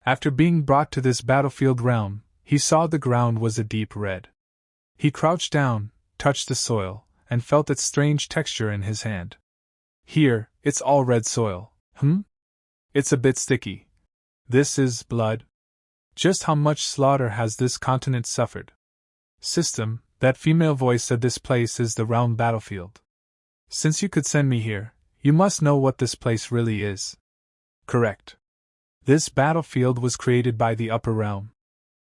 After being brought to this battlefield realm, he saw the ground was a deep red. He crouched down, touched the soil, and felt its strange texture in his hand. Here, it's all red soil. It's a bit sticky. This is blood. Just how much slaughter has this continent suffered? System, that female voice said this place is the realm battlefield. Since you could send me here, you must know what this place really is. Correct. This battlefield was created by the upper realm.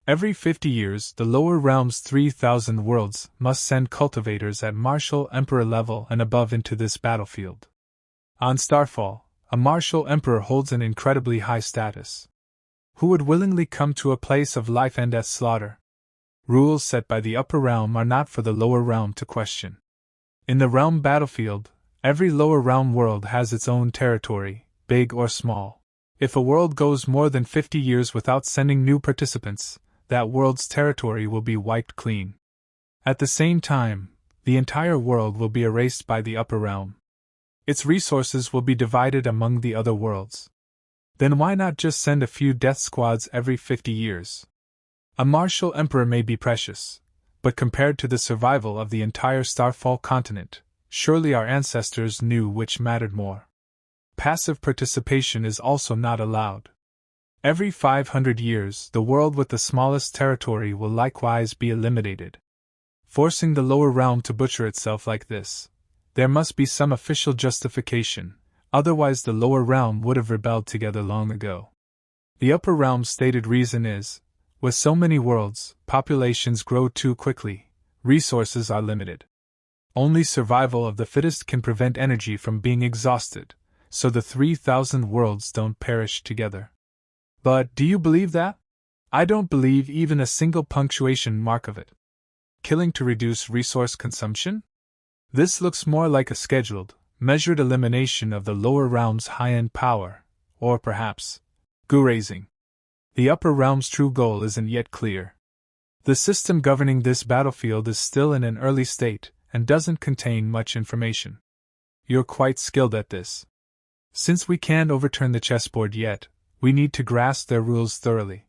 Every 50 years, the lower realm's 3,000 worlds must send cultivators at martial emperor level and above into this battlefield. On Starfall, a martial emperor holds an incredibly high status. Who would willingly come to a place of life and death slaughter? Rules set by the upper realm are not for the lower realm to question. In the realm battlefield, every lower realm world has its own territory, big or small. If a world goes more than 50 years without sending new participants, that world's territory will be wiped clean. At the same time, the entire world will be erased by the upper realm. Its resources will be divided among the other worlds. Then why not just send a few death squads every 50 years? A martial emperor may be precious, but compared to the survival of the entire Starfall continent, surely our ancestors knew which mattered more. Passive participation is also not allowed. Every 500 years, the world with the smallest territory will likewise be eliminated. Forcing the lower realm to butcher itself like this, there must be some official justification, otherwise the lower realm would have rebelled together long ago. The upper realm's stated reason is, with so many worlds, populations grow too quickly, resources are limited. Only survival of the fittest can prevent energy from being exhausted, so the 3,000 worlds don't perish together. But do you believe that? I don't believe even a single punctuation mark of it. Killing to reduce resource consumption? This looks more like a scheduled, measured elimination of the lower realm's high-end power, or perhaps, goo-raising. The upper realm's true goal isn't yet clear. The system governing this battlefield is still in an early state and doesn't contain much information. You're quite skilled at this. Since we can't overturn the chessboard yet, we need to grasp their rules thoroughly.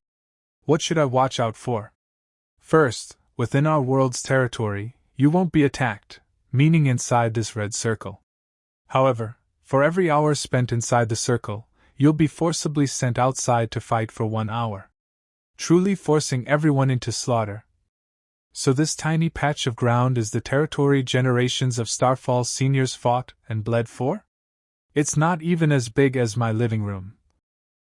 What should I watch out for? First, within our world's territory, you won't be attacked, meaning inside this red circle. However, for every hour spent inside the circle, you'll be forcibly sent outside to fight for 1 hour. Truly forcing everyone into slaughter. So this tiny patch of ground is the territory generations of Starfall seniors fought and bled for? It's not even as big as my living room.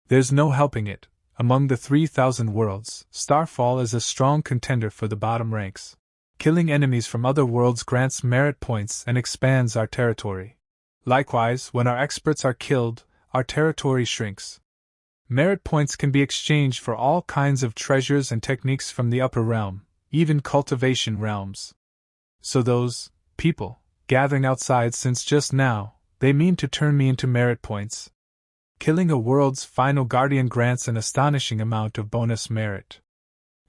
There's no helping it, among the 3,000 worlds, Starfall is a strong contender for the bottom ranks. Killing enemies from other worlds grants merit points and expands our territory. Likewise, when our experts are killed, our territory shrinks. Merit points can be exchanged for all kinds of treasures and techniques from the upper realm, even cultivation realms. So those people gathering outside since just now, they mean to turn me into merit points. Killing a world's final guardian grants an astonishing amount of bonus merit.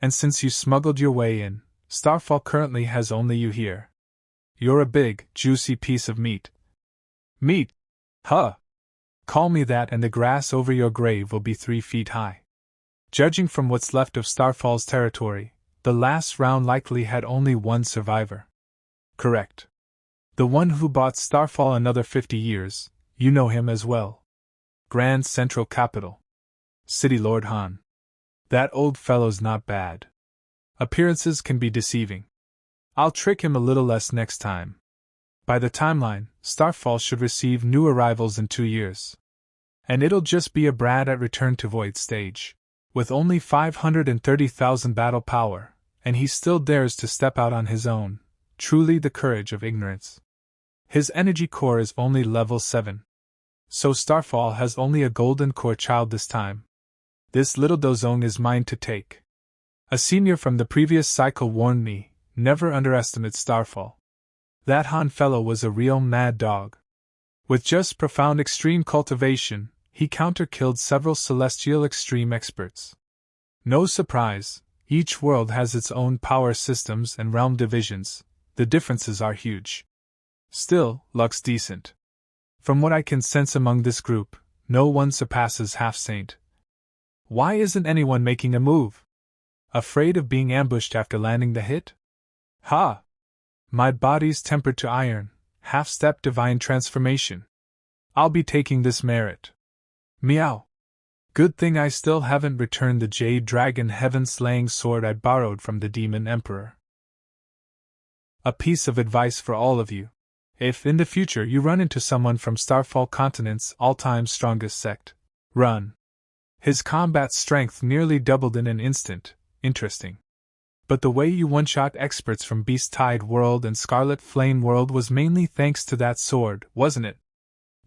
And since you smuggled your way in, Starfall currently has only you here. You're a big, juicy piece of meat. Meat? Huh! Call me that and the grass over your grave will be 3 feet high. Judging from what's left of Starfall's territory, the last round likely had only one survivor. Correct. The one who bought Starfall another 50 years, you know him as well. Grand Central Capital. City Lord Han. That old fellow's not bad. Appearances can be deceiving. I'll trick him a little less next time. By the timeline, Starfall should receive new arrivals in 2 years. And it'll just be a Brad at Return to Void stage. With only 530,000 battle power, and he still dares to step out on his own, truly the courage of ignorance. His energy core is only level 7. So Starfall has only a golden core child this time. This little dozong is mine to take. A senior from the previous cycle warned me, never underestimate Starfall. That Han fellow was a real mad dog. With just profound extreme cultivation, he counter-killed several celestial extreme experts. No surprise, each world has its own power systems and realm divisions, the differences are huge. Still, luck's decent. From what I can sense among this group, no one surpasses Half-Saint. Why isn't anyone making a move? Afraid of being ambushed after landing the hit? Ha! My body's tempered to iron, half-step divine transformation. I'll be taking this merit. Meow. Good thing I still haven't returned the Jade Dragon Heaven-slaying sword I borrowed from the Demon Emperor. A piece of advice for all of you. If in the future you run into someone from Starfall Continent's all-time strongest sect, run. His combat strength nearly doubled in an instant. Interesting. But the way you one-shot experts from Beast Tide World and Scarlet Flame World was mainly thanks to that sword, wasn't it?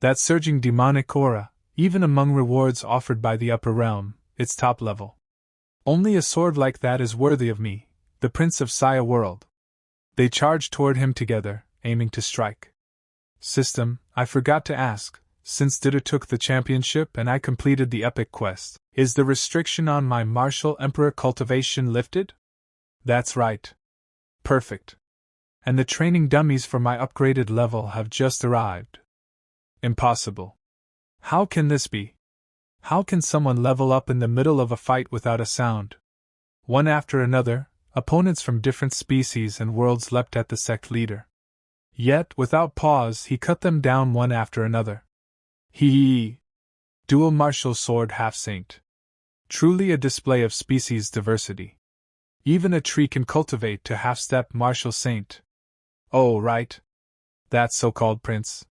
That surging demonic aura, even among rewards offered by the upper realm, its top level. Only a sword like that is worthy of me, the Prince of Saya World. They charged toward him together, aiming to strike. System, I forgot to ask, since Dita took the championship and I completed the epic quest, is the restriction on my martial emperor cultivation lifted? That's right. Perfect. And the training dummies for my upgraded level have just arrived. Impossible. How can this be? How can someone level up in the middle of a fight without a sound? One after another, opponents from different species and worlds leapt at the sect leader. Yet, without pause, he cut them down one after another. He. Dual martial sword half-saint. Truly a display of species diversity. Even a tree can cultivate to half-step martial saint. Oh, right. That so-called prince.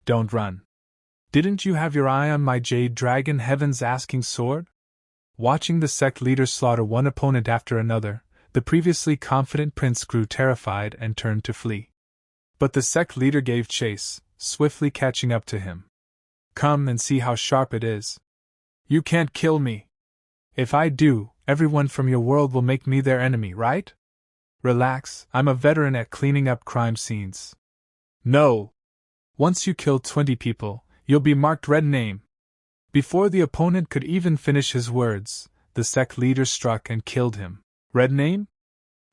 Don't run. Didn't you have your eye on my Jade Dragon Heaven's asking sword? Watching the sect leader slaughter one opponent after another, the previously confident prince grew terrified and turned to flee. But the sect leader gave chase, swiftly catching up to him. Come and see how sharp it is. You can't kill me. If I do, everyone from your world will make me their enemy, right? Relax, I'm a veteran at cleaning up crime scenes. No. Once you kill 20 people, you'll be marked red name. Before the opponent could even finish his words, the sect leader struck and killed him. Red name?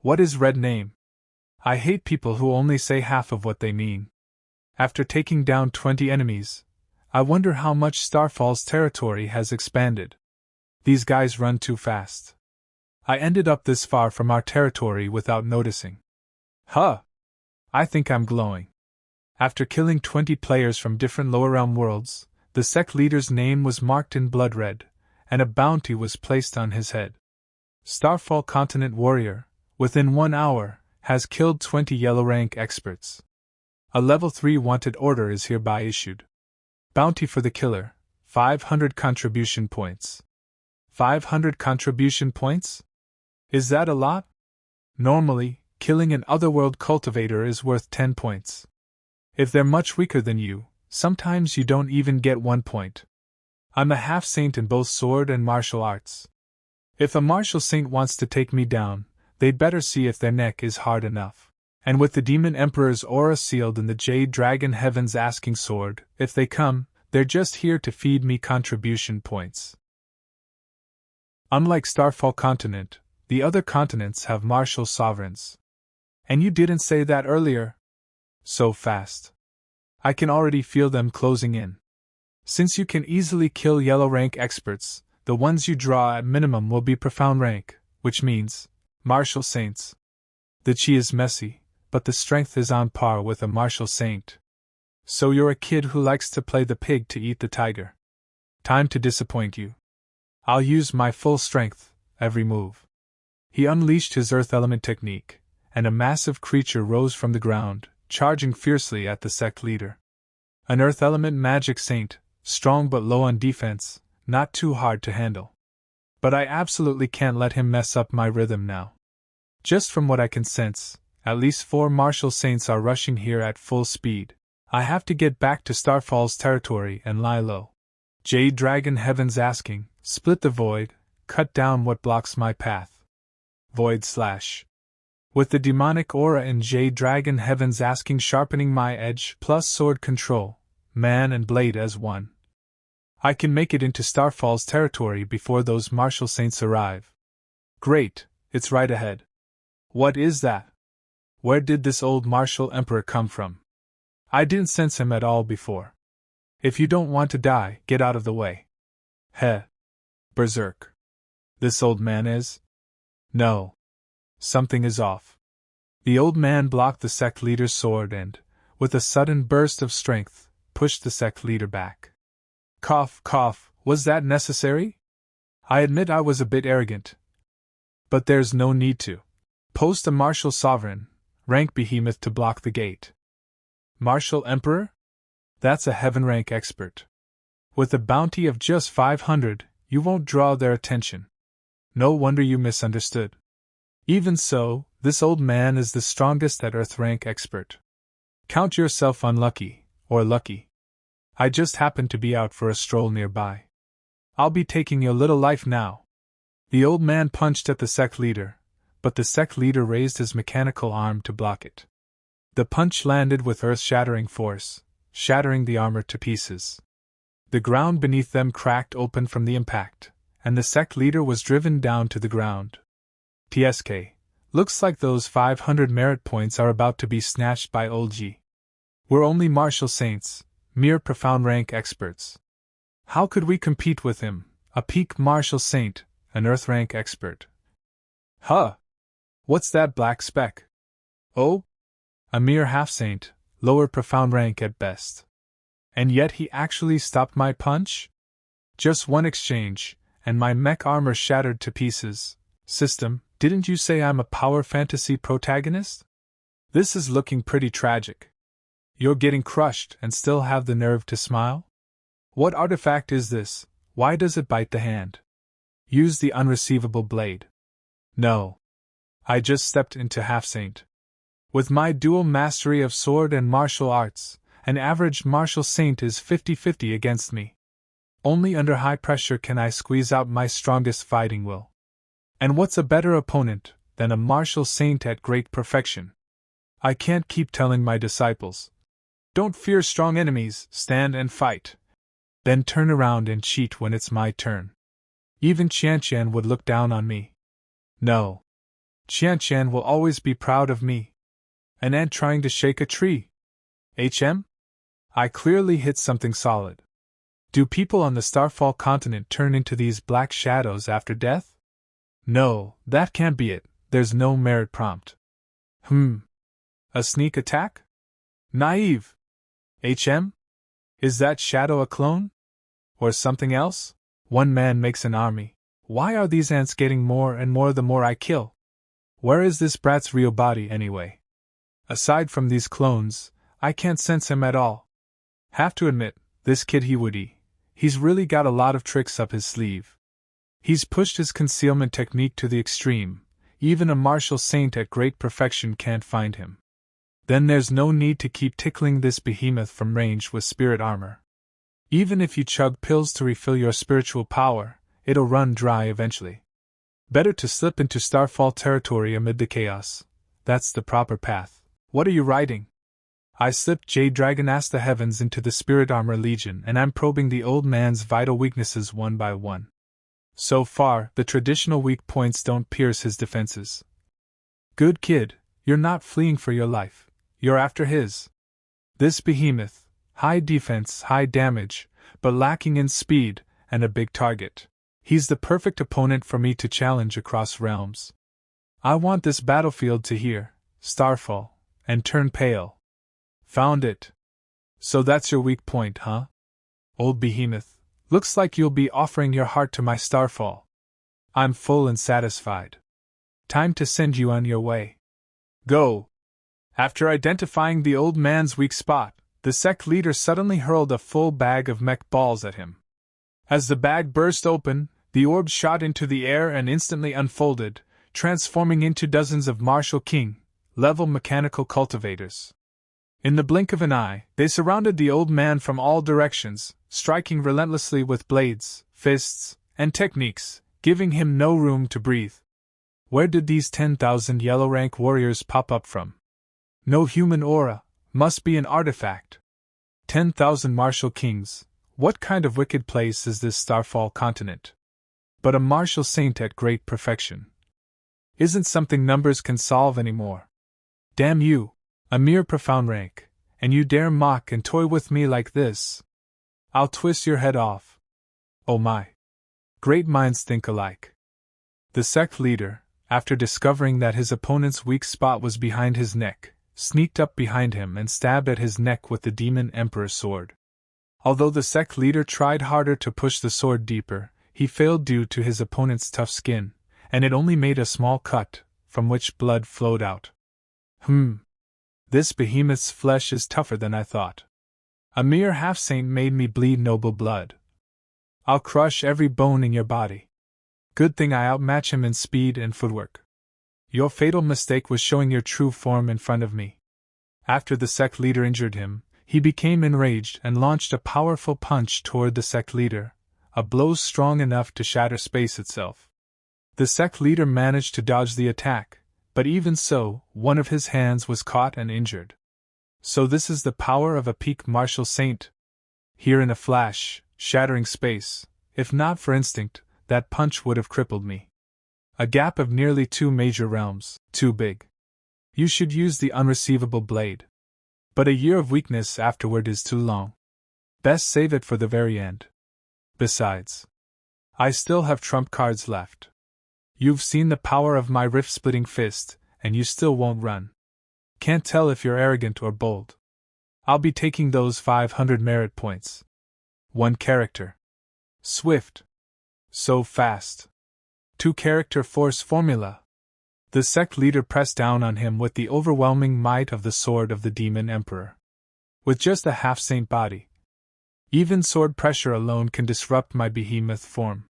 What is red name? I hate people who only say half of what they mean. After taking down 20 enemies, I wonder how much Starfall's territory has expanded. These guys run too fast. I ended up this far from our territory without noticing. Huh! I think I'm glowing. After killing 20 players from different lower realm worlds, the sect leader's name was marked in blood red, and a bounty was placed on his head. Starfall Continent Warrior, within 1 hour, has killed 20 yellow rank experts. A level 3 wanted order is hereby issued. Bounty for the killer, 500 contribution points. 500 contribution points? Is that a lot? Normally, killing an otherworld cultivator is worth 10 points. If they're much weaker than you, sometimes you don't even get 1 point. I'm a half-saint in both sword and martial arts. If a martial saint wants to take me down, they'd better see if their neck is hard enough. And with the Demon Emperor's aura sealed in the Jade Dragon Heaven's asking sword, if they come, they're just here to feed me contribution points. Unlike Starfall Continent, the other continents have martial sovereigns. And you didn't say that earlier? So fast. I can already feel them closing in. Since you can easily kill yellow rank experts, the ones you draw at minimum will be profound rank, which means martial saints. The chi is messy, but the strength is on par with a martial saint. So you're a kid who likes to play the pig to eat the tiger. Time to disappoint you. I'll use my full strength, every move. He unleashed his earth element technique, and a massive creature rose from the ground, charging fiercely at the sect leader. An earth element magic saint, strong but low on defense, not too hard to handle. But I absolutely can't let him mess up my rhythm now. Just from what I can sense, at least 4 martial saints are rushing here at full speed. I have to get back to Starfall's territory and lie low. Jade Dragon Heaven's asking, split the void, cut down what blocks my path. Void / With the demonic aura in Jade Dragon Heaven's asking sharpening my edge plus sword control, man and blade as one. I can make it into Starfall's territory before those martial saints arrive. Great, it's right ahead. What is that? Where did this old martial emperor come from? I didn't sense him at all before. If you don't want to die, get out of the way. Heh. Berserk. This old man is? No. Something is off. The old man blocked the sect leader's sword and, with a sudden burst of strength, pushed the sect leader back. Cough, cough, was that necessary? I admit I was a bit arrogant. But there's no need to. Post a martial sovereign, rank behemoth to block the gate. Martial emperor? That's a heaven rank expert. With a bounty of just 500, you won't draw their attention. No wonder you misunderstood. Even so, this old man is the strongest at earth rank expert. Count yourself unlucky, or lucky. I just happened to be out for a stroll nearby. I'll be taking your little life now. The old man punched at the sect leader, but the sect leader raised his mechanical arm to block it. The punch landed with earth-shattering force, shattering the armor to pieces. The ground beneath them cracked open from the impact, and the sect leader was driven down to the ground. TSK. Looks like those 500 merit points are about to be snatched by old G. We're only martial saints, mere profound rank experts. How could we compete with him, a peak martial saint, an earth rank expert? Huh! What's that black speck? Oh? A mere half-saint, lower profound rank at best. And yet he actually stopped my punch? Just one exchange, and my mech armor shattered to pieces. System, didn't you say I'm a power fantasy protagonist? This is looking pretty tragic. You're getting crushed and still have the nerve to smile? What artifact is this? Why does it bite the hand? Use the unreceivable blade. No. I just stepped into half-saint. With my dual mastery of sword and martial arts, an average martial saint is 50-50 against me. Only under high pressure can I squeeze out my strongest fighting will. And what's a better opponent than a martial saint at great perfection? I can't keep telling my disciples, don't fear strong enemies, stand and fight. Then turn around and cheat when it's my turn. Even Qian would look down on me. No. Qian will always be proud of me. An ant trying to shake a tree. I clearly hit something solid. Do people on the Starfall continent turn into these black shadows after death? No, that can't be it, there's no merit prompt. A sneak attack? Naive. Is that shadow a clone? Or something else? One man makes an army. Why are these ants getting more and more the more I kill? Where is this brat's real body anyway? Aside from these clones, I can't sense him at all. Have to admit, this kid he's really got a lot of tricks up his sleeve. He's pushed his concealment technique to the extreme, even a martial saint at great perfection can't find him. Then there's no need to keep tickling this behemoth from range with spirit armor. Even if you chug pills to refill your spiritual power, it'll run dry eventually. Better to slip into Starfall territory amid the chaos. That's the proper path. What are you riding? I slipped Jade Dragon Ask the Heavens into the Spirit Armor Legion and I'm probing the old man's vital weaknesses one by one. So far, the traditional weak points don't pierce his defenses. Good kid, you're not fleeing for your life, you're after his. This behemoth, high defense, high damage, but lacking in speed, and a big target. He's the perfect opponent for me to challenge across realms. I want this battlefield to hear, Starfall, and turn pale. Found it. So that's your weak point, huh? Old behemoth, looks like you'll be offering your heart to my Starfall. I'm full and satisfied. Time to send you on your way. Go. After identifying the old man's weak spot, the sect leader suddenly hurled a full bag of mech balls at him. As the bag burst open, the orb shot into the air and instantly unfolded, transforming into dozens of martial king-level mechanical cultivators. In the blink of an eye, they surrounded the old man from all directions, striking relentlessly with blades, fists, and techniques, giving him no room to breathe. Where did these 10,000 yellow rank warriors pop up from? No human aura, must be an artifact. 10,000 martial kings, what kind of wicked place is this Starfall continent? But a martial saint at great perfection. Isn't something numbers can solve anymore. Damn you, a mere profound rank, and you dare mock and toy with me like this? I'll twist your head off. Oh my. Great minds think alike. The sect leader, after discovering that his opponent's weak spot was behind his neck, sneaked up behind him and stabbed at his neck with the Demon Emperor's sword. Although the sect leader tried harder to push the sword deeper, he failed due to his opponent's tough skin, and it only made a small cut, from which blood flowed out. This behemoth's flesh is tougher than I thought. A mere half-saint made me bleed noble blood. I'll crush every bone in your body. Good thing I outmatch him in speed and footwork. Your fatal mistake was showing your true form in front of me. After the sect leader injured him, he became enraged and launched a powerful punch toward the sect leader, a blow strong enough to shatter space itself. The sect leader managed to dodge the attack, but even so, one of his hands was caught and injured. So this is the power of a peak martial saint. Here in a flash, shattering space, if not for instinct, that punch would have crippled me. A gap of nearly 2 major realms, too big. You should use the unreceivable blade. But a year of weakness afterward is too long. Best save it for the very end. Besides, I still have trump cards left. You've seen the power of my rift-splitting fist, and you still won't run. Can't tell if you're arrogant or bold. I'll be taking those 500 merit points. 1 character. Swift. So fast. 2 character force formula. The sect leader pressed down on him with the overwhelming might of the sword of the Demon Emperor. With just a half-saint body, even sword pressure alone can disrupt my behemoth form.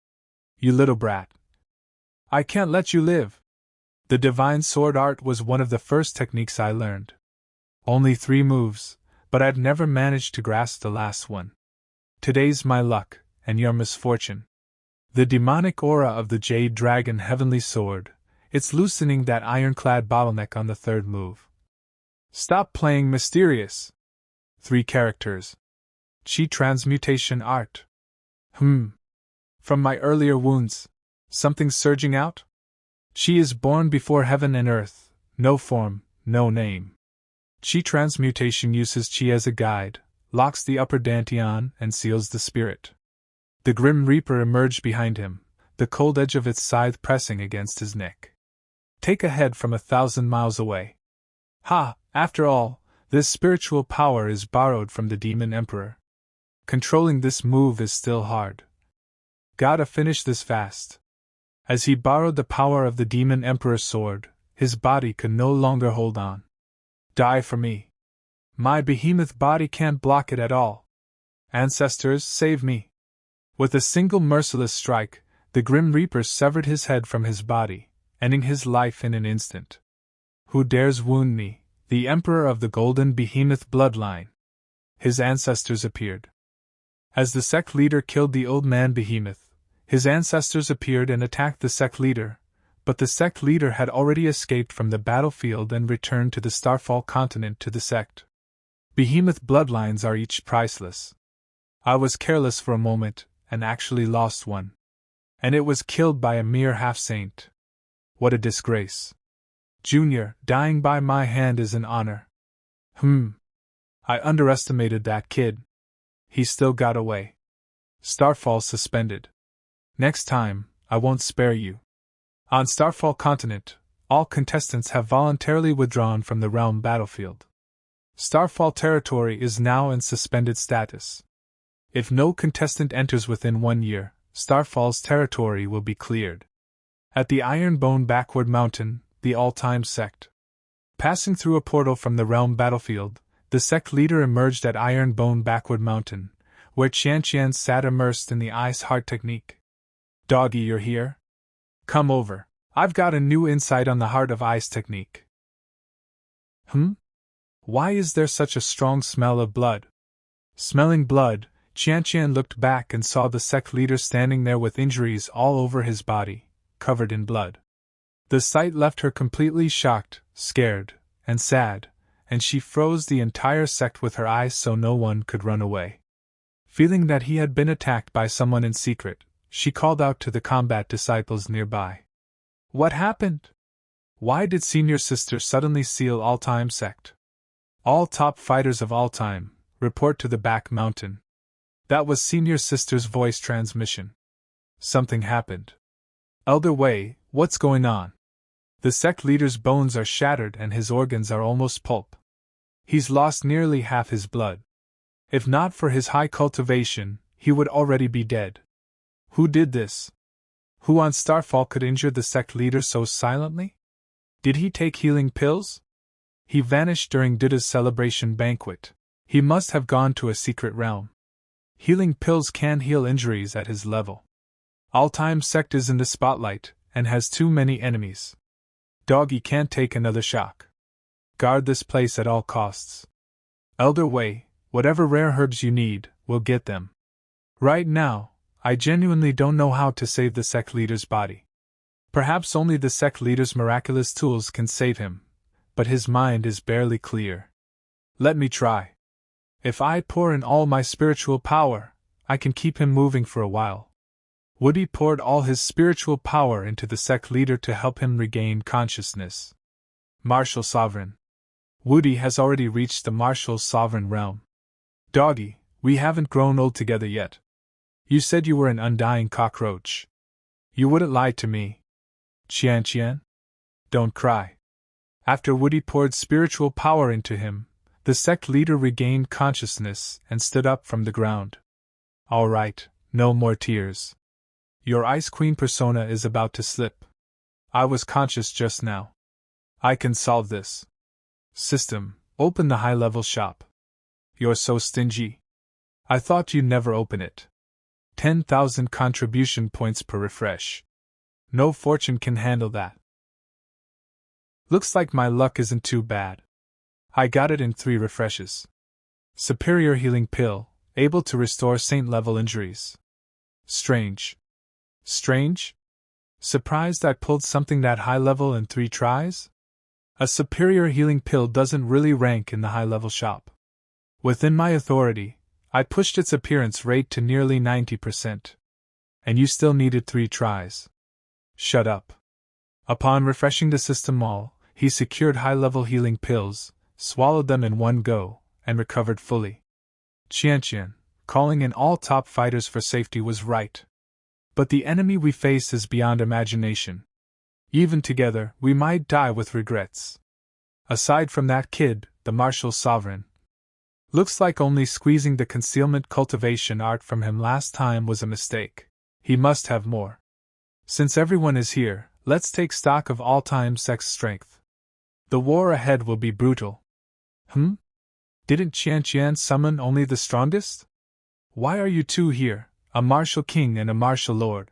You little brat. I can't let you live. The divine sword art was one of the first techniques I learned. Only 3 moves, but I've never managed to grasp the last one. Today's my luck, and your misfortune. The demonic aura of the Jade Dragon Heavenly Sword, it's loosening that ironclad bottleneck on the 3rd move. Stop playing mysterious. 3 characters. Chi transmutation art. From my earlier wounds, something's surging out? Chi is born before heaven and earth, no form, no name. Chi transmutation uses Chi as a guide, locks the upper dantian, and seals the spirit. The Grim Reaper emerged behind him, the cold edge of its scythe pressing against his neck. Take a head from 1,000 miles away. Ha! After all, this spiritual power is borrowed from the Demon Emperor. Controlling this move is still hard. Gotta finish this fast. As he borrowed the power of the Demon Emperor's sword, his body could no longer hold on. Die for me. My behemoth body can't block it at all. Ancestors, save me. With a single merciless strike, the Grim Reaper severed his head from his body, ending his life in an instant. Who dares wound me, the Emperor of the Golden Behemoth bloodline? His ancestors appeared. As the sect leader killed the old man behemoth, his ancestors appeared and attacked the sect leader, but the sect leader had already escaped from the battlefield and returned to the Starfall continent to the sect. Behemoth bloodlines are each priceless. I was careless for a moment, and actually lost one. And it was killed by a mere half-saint. What a disgrace. Junior, dying by my hand is an honor. I underestimated that kid. He still got away. Starfall suspended. Next time, I won't spare you. On Starfall Continent, all contestants have voluntarily withdrawn from the realm battlefield. Starfall territory is now in suspended status. If no contestant enters within 1 year, Starfall's territory will be cleared. At the Ironbone Backward Mountain, the All Time Sect. Passing through a portal from the realm battlefield, the sect leader emerged at Ironbone Backward Mountain, where Qian sat immersed in the Ice Heart technique. Doggy, you're here? Come over. I've got a new insight on the Heart of Ice technique. Why is there such a strong smell of blood? Smelling blood, Qian looked back and saw the sect leader standing there with injuries all over his body, covered in blood. The sight left her completely shocked, scared, and sad, and she froze the entire sect with her eyes so no one could run away. Feeling that he had been attacked by someone in secret, she called out to the combat disciples nearby. What happened? Why did Senior Sister suddenly seal All Time Sect? All top fighters of all time, report to the back mountain. That was Senior Sister's voice transmission. Something happened. Elder Wei, what's going on? The sect leader's bones are shattered and his organs are almost pulp. He's lost nearly half his blood. If not for his high cultivation, he would already be dead. Who did this? Who on Starfall could injure the sect leader so silently? Did he take healing pills? He vanished during Dida's celebration banquet. He must have gone to a secret realm. Healing pills can heal injuries at his level. All Time Sect is in the spotlight, and has too many enemies. Doggy can't take another shock. Guard this place at all costs. Elder Wei, whatever rare herbs you need, we'll get them. Right now, I genuinely don't know how to save the sect leader's body. Perhaps only the sect leader's miraculous tools can save him, but his mind is barely clear. Let me try. If I pour in all my spiritual power, I can keep him moving for a while. Woody poured all his spiritual power into the sect leader to help him regain consciousness. Martial Sovereign. Woody has already reached the Martial Sovereign realm. Doggy, we haven't grown old together yet. You said you were an undying cockroach. You wouldn't lie to me. Qian, don't cry. After Woody poured spiritual power into him, the sect leader regained consciousness and stood up from the ground. All right, no more tears. Your Ice Queen persona is about to slip. I was conscious just now. I can solve this. System, open the high-level shop. You're so stingy. I thought you'd never open it. 10,000 contribution points per refresh. No fortune can handle that. Looks like my luck isn't too bad. I got it in 3 refreshes. Superior healing pill, able to restore saint-level injuries. Strange. Strange? Surprised I pulled something that high level in 3 tries? A superior healing pill doesn't really rank in the high-level shop. Within my authority, I pushed its appearance rate to nearly 90%. And you still needed 3 tries. Shut up. Upon refreshing the system all, he secured high-level healing pills, swallowed them in one go, and recovered fully. Qian, calling in all top fighters for safety was right. But the enemy we face is beyond imagination. Even together, we might die with regrets. Aside from that kid, the Martial Sovereign. Looks like only squeezing the concealment cultivation art from him last time was a mistake. He must have more. Since everyone is here, let's take stock of All Time Sect's strength. The war ahead will be brutal. Didn't Qian summon only the strongest? Why are you 2 here, a martial king and a martial lord?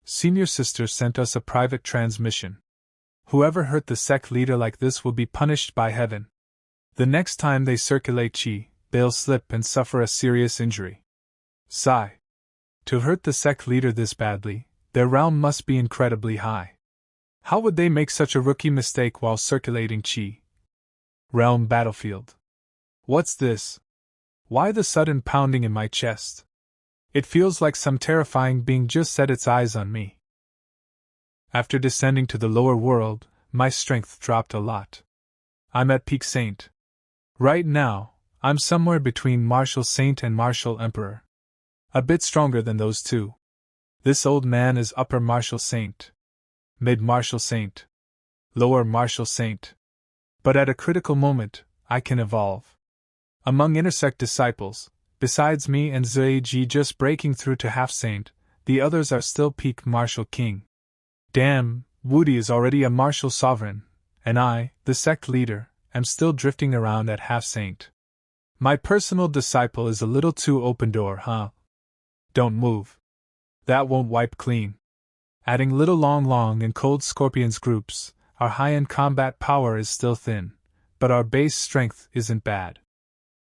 Senior sister sent us a private transmission. Whoever hurt the sect leader like this will be punished by heaven. The next time they circulate chi, they'll slip and suffer a serious injury. Sigh. To hurt the sect leader this badly, their realm must be incredibly high. How would they make such a rookie mistake while circulating chi? Realm battlefield. What's this? Why the sudden pounding in my chest? It feels like some terrifying being just set its eyes on me. After descending to the lower world, my strength dropped a lot. I'm at peak saint. Right now, I'm somewhere between martial saint and martial emperor. A bit stronger than those 2. This old man is upper martial saint. Mid martial saint. Lower martial saint. But at a critical moment, I can evolve. Among intersect disciples, besides me and Zheji just breaking through to half-saint, the others are still peak martial king. Damn, Woody is already a martial sovereign, and I, the sect leader, am still drifting around at half-saint. My personal disciple is a little too open door, huh? Don't move. That won't wipe clean. Adding little long and cold scorpions groups, our high-end combat power is still thin, but our base strength isn't bad.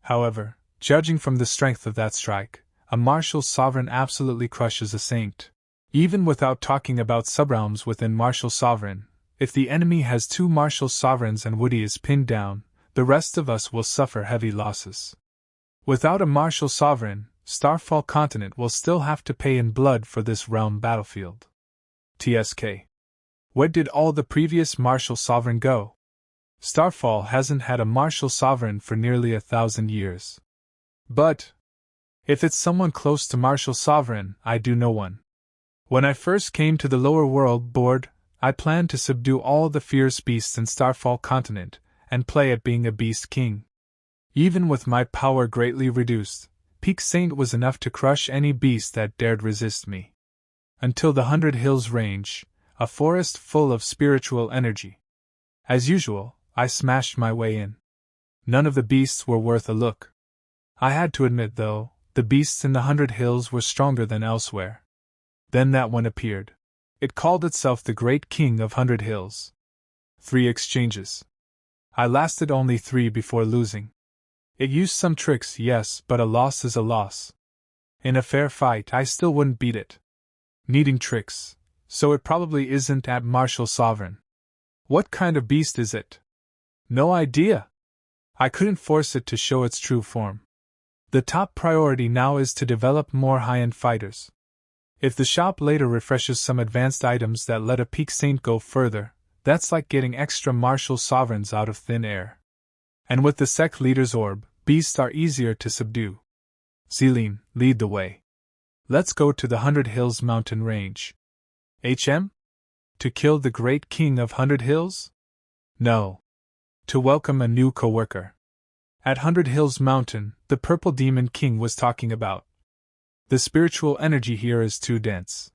However, judging from the strength of that strike, a martial sovereign absolutely crushes a saint. Even without talking about subrealms within martial sovereign, if the enemy has 2 martial sovereigns and Woody is pinned down, the rest of us will suffer heavy losses. Without a martial sovereign, Starfall Continent will still have to pay in blood for this realm battlefield. TSK. Where did all the previous martial sovereign go? Starfall hasn't had a martial sovereign for nearly 1,000 years. But if it's someone close to martial sovereign, I do know one. When I first came to the lower world board, I planned to subdue all the fierce beasts in Starfall Continent and play at being a beast king. Even with my power greatly reduced, Peak Saint was enough to crush any beast that dared resist me. Until the 100 Hills range, a forest full of spiritual energy. As usual, I smashed my way in. None of the beasts were worth a look. I had to admit, though, the beasts in the 100 Hills were stronger than elsewhere. Then that one appeared. It called itself the Great King of 100 Hills. 3 exchanges. I lasted only 3 before losing. It used some tricks, yes, but a loss is a loss. In a fair fight, I still wouldn't beat it. Needing tricks, so it probably isn't at Martial Sovereign. What kind of beast is it? No idea. I couldn't force it to show its true form. The top priority now is to develop more high-end fighters. If the shop later refreshes some advanced items that let a Peak Saint go further, that's like getting extra Martial Sovereigns out of thin air. And with the Sect Leader's orb, beasts are easier to subdue. Celine, lead the way. Let's go to the 100 Hills mountain range. HM? To kill the Great King of 100 Hills? No. To welcome a new co-worker. At 100 Hills Mountain, the Purple Demon King was talking about. The spiritual energy here is too dense.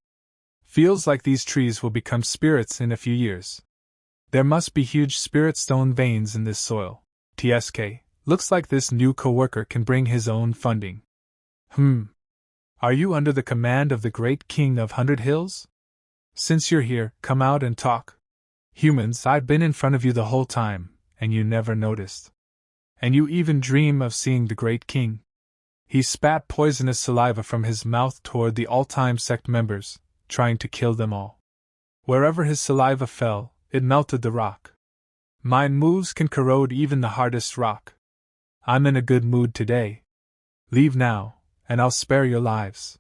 Feels like these trees will become spirits in a few years. There must be huge spirit stone veins in this soil. TSK, looks like this new co-worker can bring his own funding. Are you under the command of the Great King of 100 Hills? Since you're here, come out and talk. Humans, I've been in front of you the whole time, and you never noticed. And you even dream of seeing the Great King. He spat poisonous saliva from his mouth toward the All Time Sect members, trying to kill them all. Wherever his saliva fell, it melted the rock. My moves can corrode even the hardest rock. I'm in a good mood today. Leave now, and I'll spare your lives.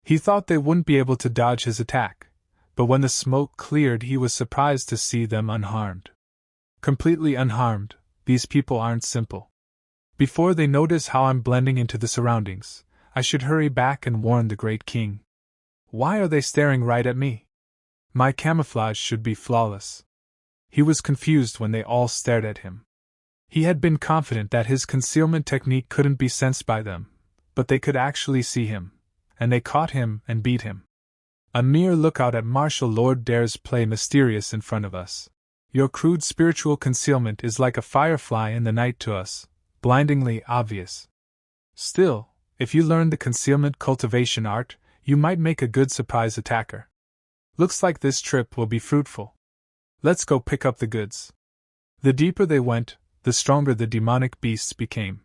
He thought they wouldn't be able to dodge his attack, but when the smoke cleared, he was surprised to see them unharmed. Completely unharmed, these people aren't simple. Before they notice how I'm blending into the surroundings, I should hurry back and warn the Great King. Why are they staring right at me? My camouflage should be flawless. He was confused when they all stared at him. He had been confident that his concealment technique couldn't be sensed by them, but they could actually see him, and they caught him and beat him. A mere lookout at Martial Lord dares play mysterious in front of us. Your crude spiritual concealment is like a firefly in the night to us, blindingly obvious. Still, if you learn the concealment cultivation art, you might make a good surprise attacker. Looks like this trip will be fruitful. Let's go pick up the goods. The deeper they went, the stronger the demonic beasts became.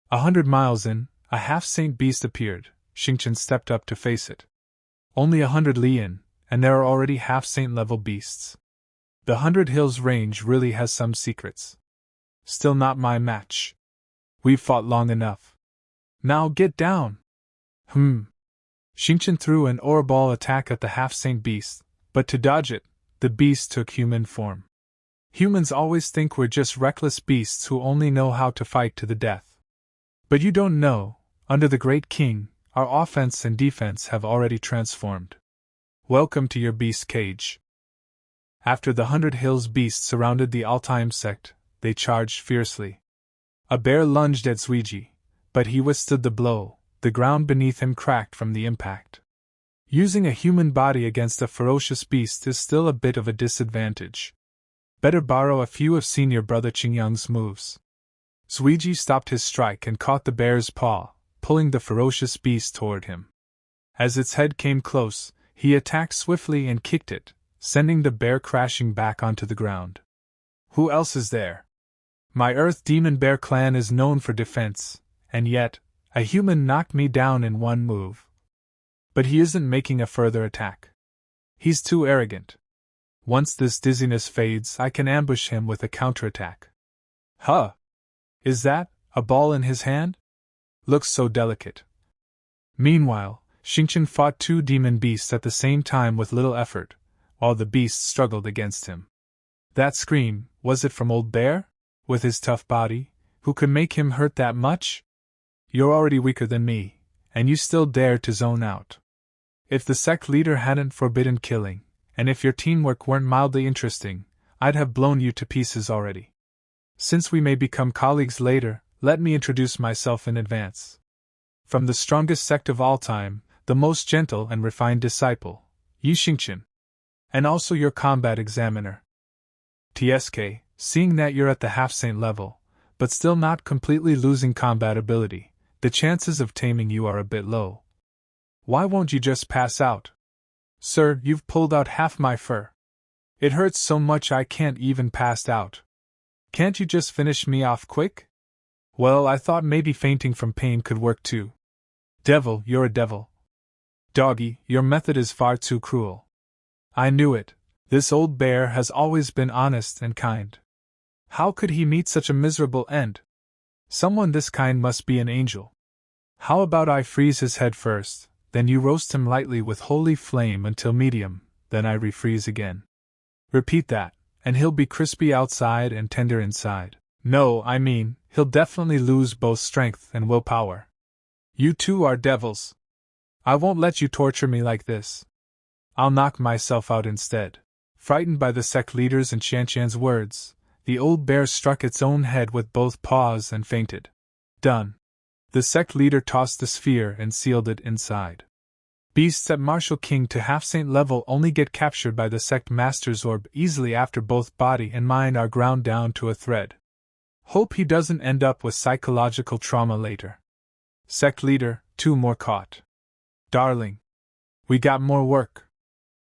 100 miles in, a half-saint beast appeared. Xingqian stepped up to face it. Only 100 li in, and there are already half-saint level beasts. The 100 Hills range really has some secrets. Still not my match. We've fought long enough. Now get down! Xingqian threw an aura-ball attack at the half-saint beast, but to dodge it, the beast took human form. Humans always think we're just reckless beasts who only know how to fight to the death. But you don't know, under the Great King, our offense and defense have already transformed. Welcome to your beast cage. After the 100 Hills beasts surrounded the All Time Sect, they charged fiercely. A bear lunged at Zuiji, but he withstood the blow. The ground beneath him cracked from the impact. Using a human body against a ferocious beast is still a bit of a disadvantage. Better borrow a few of senior brother Qingyang's moves. Zuiji stopped his strike and caught the bear's paw, pulling the ferocious beast toward him. As its head came close, he attacked swiftly and kicked it, sending the bear crashing back onto the ground. Who else is there? My Earth Demon Bear clan is known for defense, and yet, a human knocked me down in one move. But he isn't making a further attack. He's too arrogant. Once this dizziness fades, I can ambush him with a counterattack. Huh! Is that a ball in his hand? Looks so delicate. Meanwhile, Xingqian fought 2 demon beasts at the same time with little effort, while the beasts struggled against him. That scream, was it from Old Bear? With his tough body, who could make him hurt that much? You're already weaker than me, and you still dare to zone out. If the sect leader hadn't forbidden killing, and if your teamwork weren't mildly interesting, I'd have blown you to pieces already. Since we may become colleagues later, let me introduce myself in advance. From the strongest sect of all time, the most gentle and refined disciple, Yi Xingqian. And also your combat examiner. TSK, seeing that you're at the half-saint level, but still not completely losing combat ability, the chances of taming you are a bit low. Why won't you just pass out? Sir, you've pulled out half my fur. It hurts so much I can't even pass out. Can't you just finish me off quick? Well, I thought maybe fainting from pain could work too. Devil, you're a devil. Doggy, your method is far too cruel. I knew it. This old bear has always been honest and kind. How could he meet such a miserable end? Someone this kind must be an angel. How about I freeze his head first, then you roast him lightly with holy flame until medium, then I refreeze again. Repeat that, and he'll be crispy outside and tender inside. No, I mean, he'll definitely lose both strength and willpower. You two are devils. I won't let you torture me like this. I'll knock myself out instead. Frightened by the sect leader's and Qianqian's words, the old bear struck its own head with both paws and fainted. Done. The sect leader tossed the sphere and sealed it inside. Beasts at martial king to half-saint level only get captured by the sect master's orb easily after both body and mind are ground down to a thread. Hope he doesn't end up with psychological trauma later. Sect leader, 2 more caught. Darling. We got more work.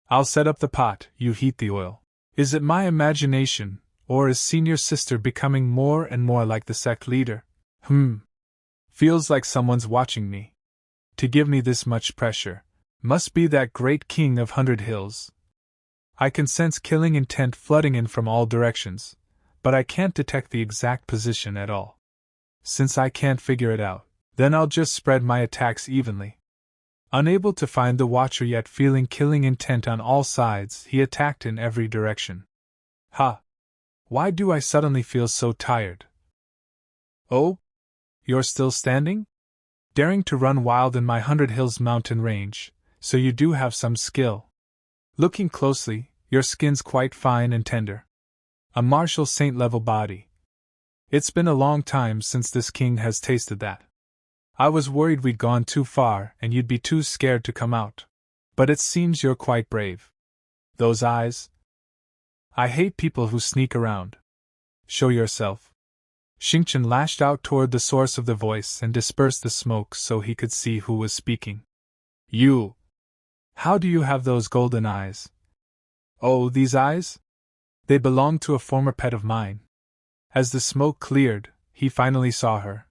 I'll set up the pot, you heat the oil. Is it my imagination, or is senior sister becoming more and more like the sect leader? Feels like someone's watching me. To give me this much pressure, must be that great king of 100 Hills. I can sense killing intent flooding in from all directions, but I can't detect the exact position at all. Since I can't figure it out, then I'll just spread my attacks evenly. Unable to find the watcher yet feeling killing intent on all sides, he attacked in every direction. Ha! Why do I suddenly feel so tired? Oh? You're still standing? Daring to run wild in my 100 Hills mountain range, so you do have some skill. Looking closely, your skin's quite fine and tender. A martial saint level body. It's been a long time since this king has tasted that. I was worried we'd gone too far and you'd be too scared to come out. But it seems you're quite brave. Those eyes. I hate people who sneak around. Show yourself. Xingqian lashed out toward the source of the voice and dispersed the smoke so he could see who was speaking. You. How do you have those golden eyes? Oh, these eyes? They belong to a former pet of mine. As the smoke cleared, he finally saw her.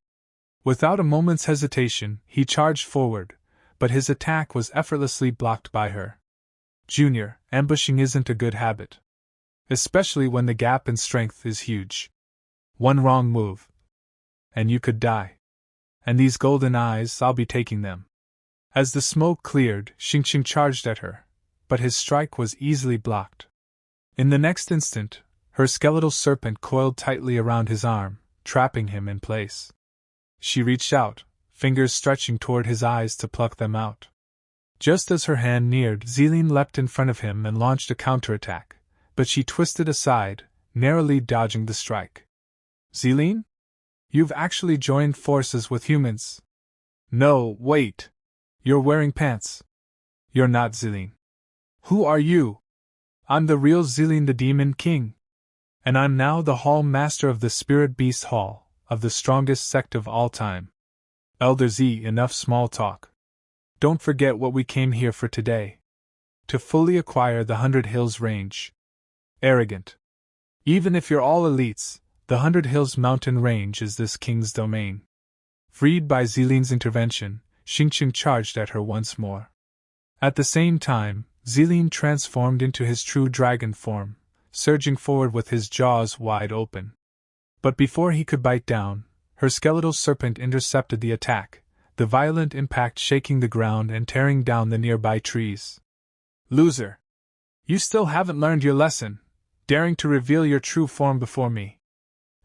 Without a moment's hesitation, he charged forward, but his attack was effortlessly blocked by her. Junior, ambushing isn't a good habit. Especially when the gap in strength is huge. One wrong move, and you could die. And these golden eyes, I'll be taking them. As the smoke cleared, Xingqian charged at her, but his strike was easily blocked. In the next instant, her skeletal serpent coiled tightly around his arm, trapping him in place. She reached out, fingers stretching toward his eyes to pluck them out. Just as her hand neared, Zilin leapt in front of him and launched a counterattack, but she twisted aside, narrowly dodging the strike. Zilin? You've actually joined forces with humans. No, wait. You're wearing pants. You're not Zilin. Who are you? I'm the real Zilin the Demon King. And I'm now the Hall Master of the Spirit Beast Hall, of the strongest sect of all time. Elder Z, enough small talk. Don't forget what we came here for today. To fully acquire the 100 Hills range. Arrogant. Even if you're all elites, the 100 Hills mountain range is this king's domain. Freed by Zilin's intervention, Xingqian charged at her once more. At the same time, Zilin transformed into his true dragon form, surging forward with his jaws wide open. But before he could bite down, her skeletal serpent intercepted the attack, the violent impact shaking the ground and tearing down the nearby trees. Loser! You still haven't learned your lesson, daring to reveal your true form before me.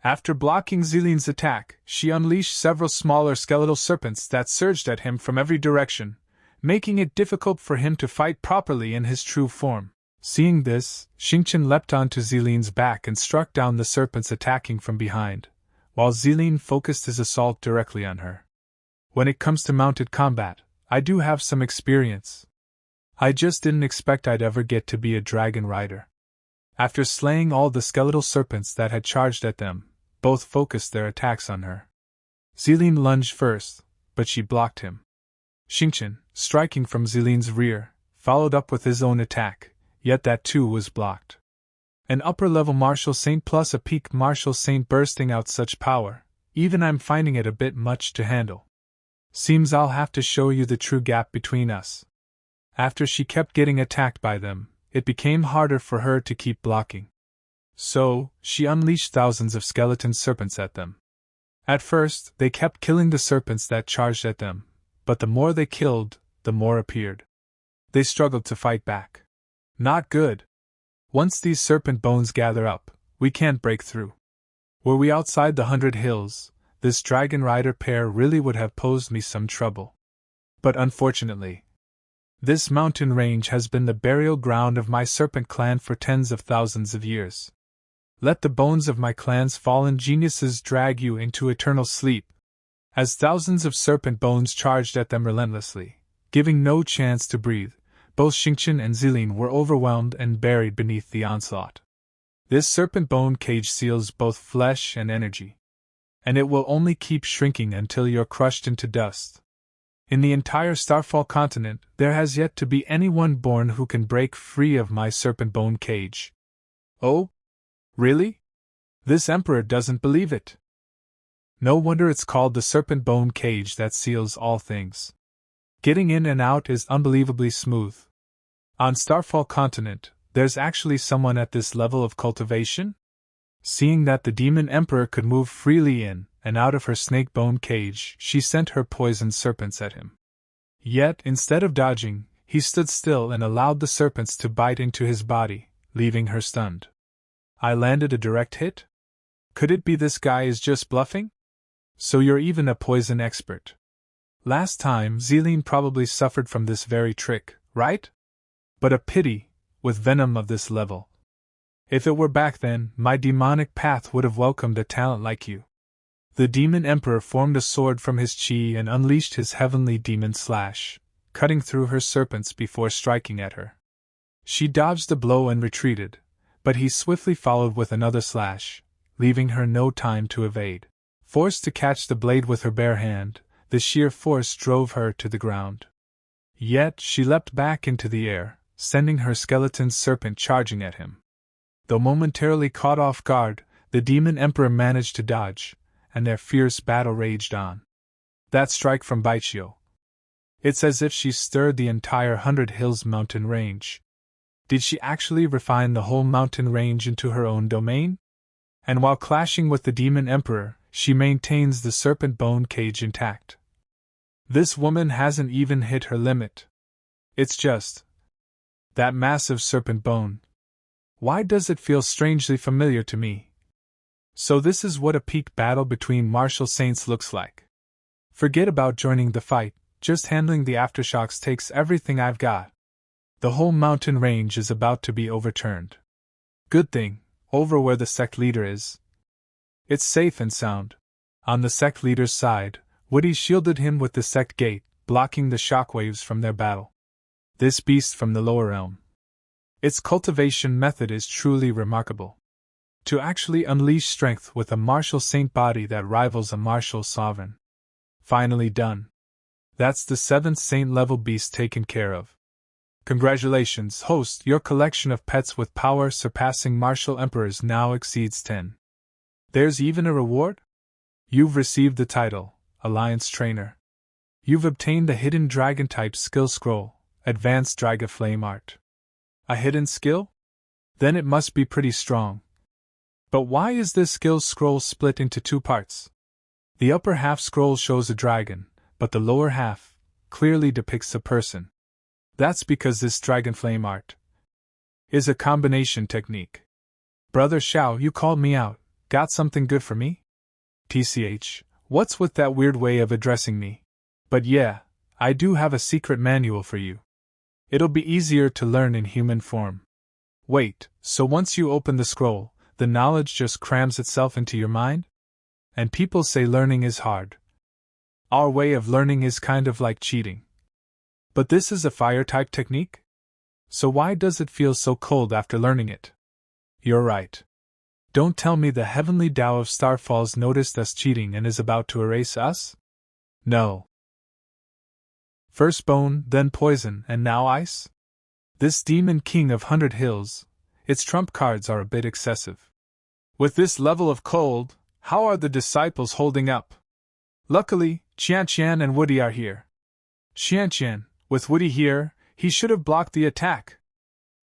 After blocking Zilin's attack, she unleashed several smaller skeletal serpents that surged at him from every direction, making it difficult for him to fight properly in his true form. Seeing this, Xingqian leapt onto Ziling's back and struck down the serpents attacking from behind, while Ziling focused his assault directly on her. When it comes to mounted combat, I do have some experience. I just didn't expect I'd ever get to be a dragon rider. After slaying all the skeletal serpents that had charged at them, both focused their attacks on her. Ziling lunged first, but she blocked him. Xingqian, striking from Ziling's rear, followed up with his own attack, yet that too was blocked. An upper-level martial saint plus a peak martial saint bursting out such power, even I'm finding it a bit much to handle. Seems I'll have to show you the true gap between us. After she kept getting attacked by them, it became harder for her to keep blocking. So, she unleashed thousands of skeleton serpents at them. At first, they kept killing the serpents that charged at them, but the more they killed, the more appeared. They struggled to fight back. Not good. Once these serpent bones gather up, we can't break through. Were we outside the 100 Hills, this dragon rider pair really would have posed me some trouble. But unfortunately, this mountain range has been the burial ground of my serpent clan for tens of thousands of years. Let the bones of my clan's fallen geniuses drag you into eternal sleep. As thousands of serpent bones charged at them relentlessly, giving no chance to breathe, both Xingqian and Ziling were overwhelmed and buried beneath the onslaught. This serpent bone cage seals both flesh and energy, and it will only keep shrinking until you're crushed into dust. In the entire Starfall continent, there has yet to be anyone born who can break free of my serpent bone cage. Oh? Really? This emperor doesn't believe it. No wonder it's called the serpent bone cage that seals all things. Getting in and out is unbelievably smooth. On Starfall continent, there's actually someone at this level of cultivation? Seeing that the demon emperor could move freely in and out of her snake bone cage, she sent her poisoned serpents at him. Yet, instead of dodging, he stood still and allowed the serpents to bite into his body, leaving her stunned. I landed a direct hit? Could it be this guy is just bluffing? So you're even a poison expert. Last time, Ziling probably suffered from this very trick, right? But a pity, with venom of this level. If it were back then, my demonic path would have welcomed a talent like you. The demon emperor formed a sword from his chi and unleashed his heavenly demon slash, cutting through her serpents before striking at her. She dodged the blow and retreated, but he swiftly followed with another slash, leaving her no time to evade. Forced to catch the blade with her bare hand, the sheer force drove her to the ground. Yet she leapt back into the air, sending her skeleton serpent charging at him. Though momentarily caught off guard, the demon emperor managed to dodge, and their fierce battle raged on. That strike from Baichio. It's as if she stirred the entire 100 Hills mountain range. Did she actually refine the whole mountain range into her own domain? And while clashing with the demon emperor, she maintains the serpent bone cage intact. This woman hasn't even hit her limit. It's just that massive serpent bone. Why does it feel strangely familiar to me? So this is what a peak battle between martial saints looks like. Forget about joining the fight, just handling the aftershocks takes everything I've got. The whole mountain range is about to be overturned. Good thing, over where the sect leader is. It's safe and sound. On the sect leader's side, Woody shielded him with the sect gate, blocking the shockwaves from their battle. This beast from the lower realm. Its cultivation method is truly remarkable. To actually unleash strength with a martial saint body that rivals a martial sovereign. Finally done. That's the 7th saint level beast taken care of. Congratulations, host, your collection of pets with power surpassing martial emperors now exceeds 10. There's even a reward? You've received the title, Alliance Trainer. You've obtained the hidden dragon type skill scroll, Advanced Dragon Flame Art. A hidden skill? Then it must be pretty strong. But why is this skill scroll split into 2 parts? The upper half scroll shows a dragon, but the lower half clearly depicts a person. That's because this dragon flame art is a combination technique. Brother Xiao, you called me out. Got something good for me? TCH, what's with that weird way of addressing me? But yeah, I do have a secret manual for you. It'll be easier to learn in human form. Wait, so once you open the scroll, the knowledge just crams itself into your mind? And people say learning is hard. Our way of learning is kind of like cheating. But this is a fire-type technique? So why does it feel so cold after learning it? You're right. Don't tell me the heavenly Tao of Starfalls noticed us cheating and is about to erase us? No. First bone, then poison, and now ice? This demon king of 100 Hills, its trump cards are a bit excessive. With this level of cold, how are the disciples holding up? Luckily, Qian and Woody are here. Qian, with Woody here, he should have blocked the attack.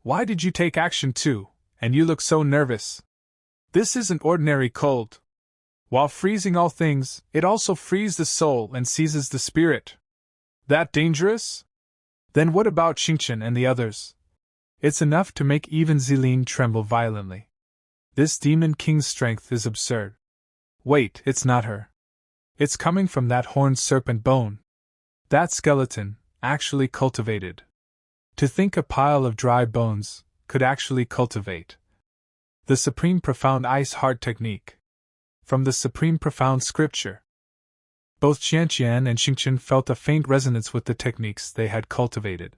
Why did you take action too, and you look so nervous? This isn't ordinary cold. While freezing all things, it also frees the soul and seizes the spirit. That dangerous? Then what about Xingqian and the others? It's enough to make even Ziling tremble violently. This demon king's strength is absurd. Wait, it's not her. It's coming from that horned serpent bone. That skeleton, actually cultivated. To think a pile of dry bones could actually cultivate. The Supreme Profound Ice Heart Technique. From the Supreme Profound Scripture. Both Qian and Xingqian felt a faint resonance with the techniques they had cultivated.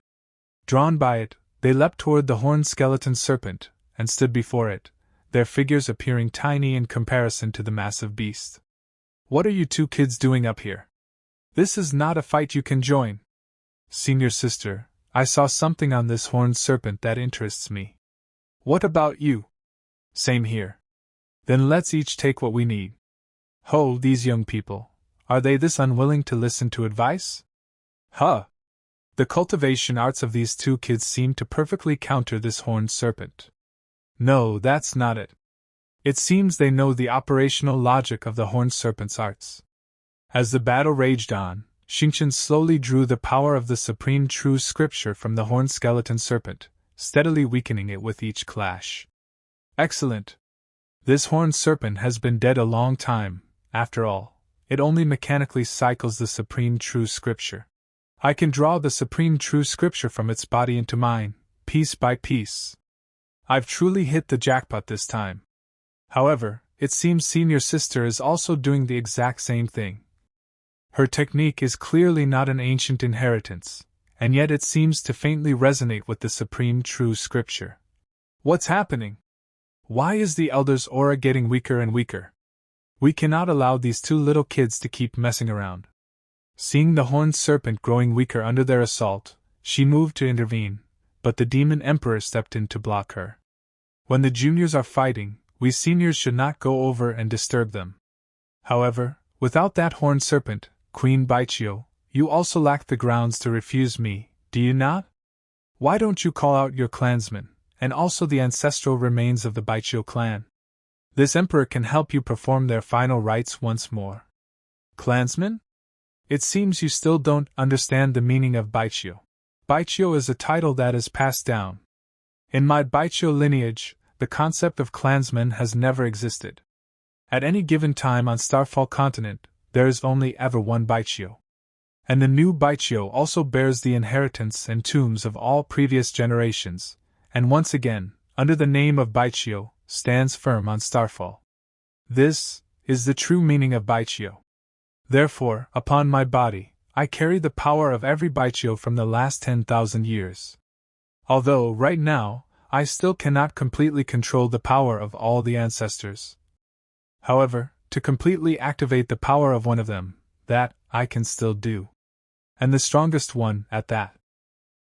Drawn by it, they leapt toward the horned skeleton serpent, and stood before it, their figures appearing tiny in comparison to the massive beast. What are you two kids doing up here? This is not a fight you can join. Senior sister, I saw something on this horned serpent that interests me. What about you? Same here. Then let's each take what we need. Ho, these young people. Are they this unwilling to listen to advice? Huh! The cultivation arts of these two kids seem to perfectly counter this horned serpent. No, that's not it. It seems they know the operational logic of the horned serpent's arts. As the battle raged on, Xingqian slowly drew the power of the supreme true scripture from the horned skeleton serpent, steadily weakening it with each clash. Excellent! This horned serpent has been dead a long time, after all. It only mechanically cycles the supreme true scripture. I can draw the supreme true scripture from its body into mine, piece by piece. I've truly hit the jackpot this time. However, it seems senior sister is also doing the exact same thing. Her technique is clearly not an ancient inheritance, and yet it seems to faintly resonate with the supreme true scripture. What's happening? Why is the elder's aura getting weaker and weaker? We cannot allow these two little kids to keep messing around. Seeing the horned serpent growing weaker under their assault, she moved to intervene, but the demon emperor stepped in to block her. When the juniors are fighting, we seniors should not go over and disturb them. However, without that horned serpent, Queen Baichio, you also lack the grounds to refuse me, do you not? Why don't you call out your clansmen, and also the ancestral remains of the Baichio clan? This emperor can help you perform their final rites once more. Clansmen? It seems you still don't understand the meaning of Baichio. Baichio is a title that is passed down. In my Baichio lineage, the concept of clansmen has never existed. At any given time on Starfall continent, there is only ever one Baichio. And the new Baichio also bears the inheritance and tombs of all previous generations, and once again, under the name of Baichio, stands firm on Starfall. This is the true meaning of Baichio. Therefore, upon my body, I carry the power of every Baichio from the last 10,000 years. Although, right now, I still cannot completely control the power of all the ancestors. However, to completely activate the power of one of them, that I can still do. And the strongest one, at that.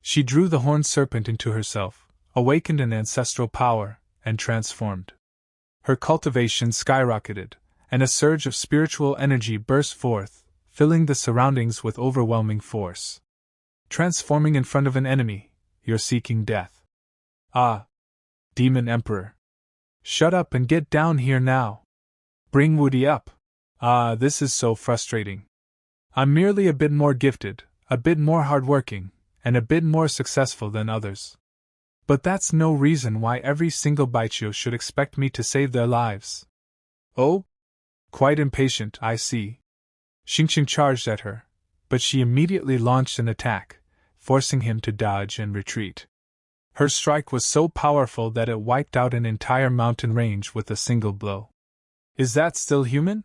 She drew the horned serpent into herself, awakened an ancestral power, and transformed. Her cultivation skyrocketed, and a surge of spiritual energy burst forth, filling the surroundings with overwhelming force. Transforming in front of an enemy, you're seeking death. Ah! Demon Emperor! Shut up and get down here now! Bring Woody up! Ah, this is so frustrating. I'm merely a bit more gifted, a bit more hardworking, and a bit more successful than others. But that's no reason why every single Baichio should expect me to save their lives. Oh? Quite impatient, I see. Xingqian charged at her, but she immediately launched an attack, forcing him to dodge and retreat. Her strike was so powerful that it wiped out an entire mountain range with a single blow. Is that still human?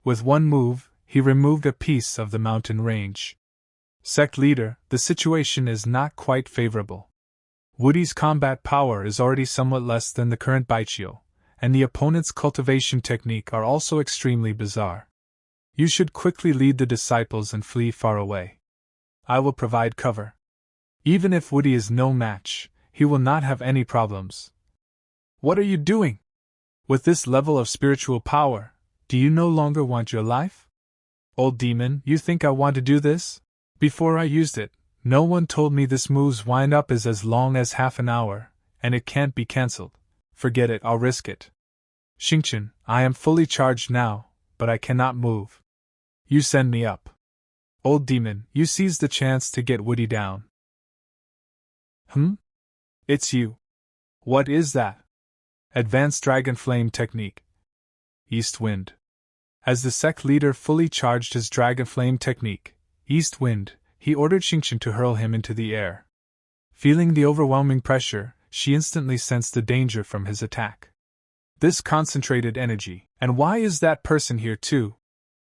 With one move, he removed a piece of the mountain range. Sect Leader, the situation is not quite favorable. Woody's combat power is already somewhat less than the current Baichio, and the opponent's cultivation technique are also extremely bizarre. You should quickly lead the disciples and flee far away. I will provide cover. Even if Woody is no match, he will not have any problems. What are you doing? With this level of spiritual power, do you no longer want your life? Old demon, you think I want to do this? Before I used it, no one told me this move's wind-up is as long as half an hour, and it can't be cancelled. Forget it, I'll risk it. Xingchen, I am fully charged now, but I cannot move. You send me up. Old demon, you seized the chance to get Woody down. It's you. What is that? Advanced Dragon Flame Technique. East Wind. As the Sect Leader fully charged his Dragon Flame Technique, East Wind, he ordered Xingchen to hurl him into the air. Feeling the overwhelming pressure, she instantly sensed the danger from his attack. This concentrated energy, and why is that person here too?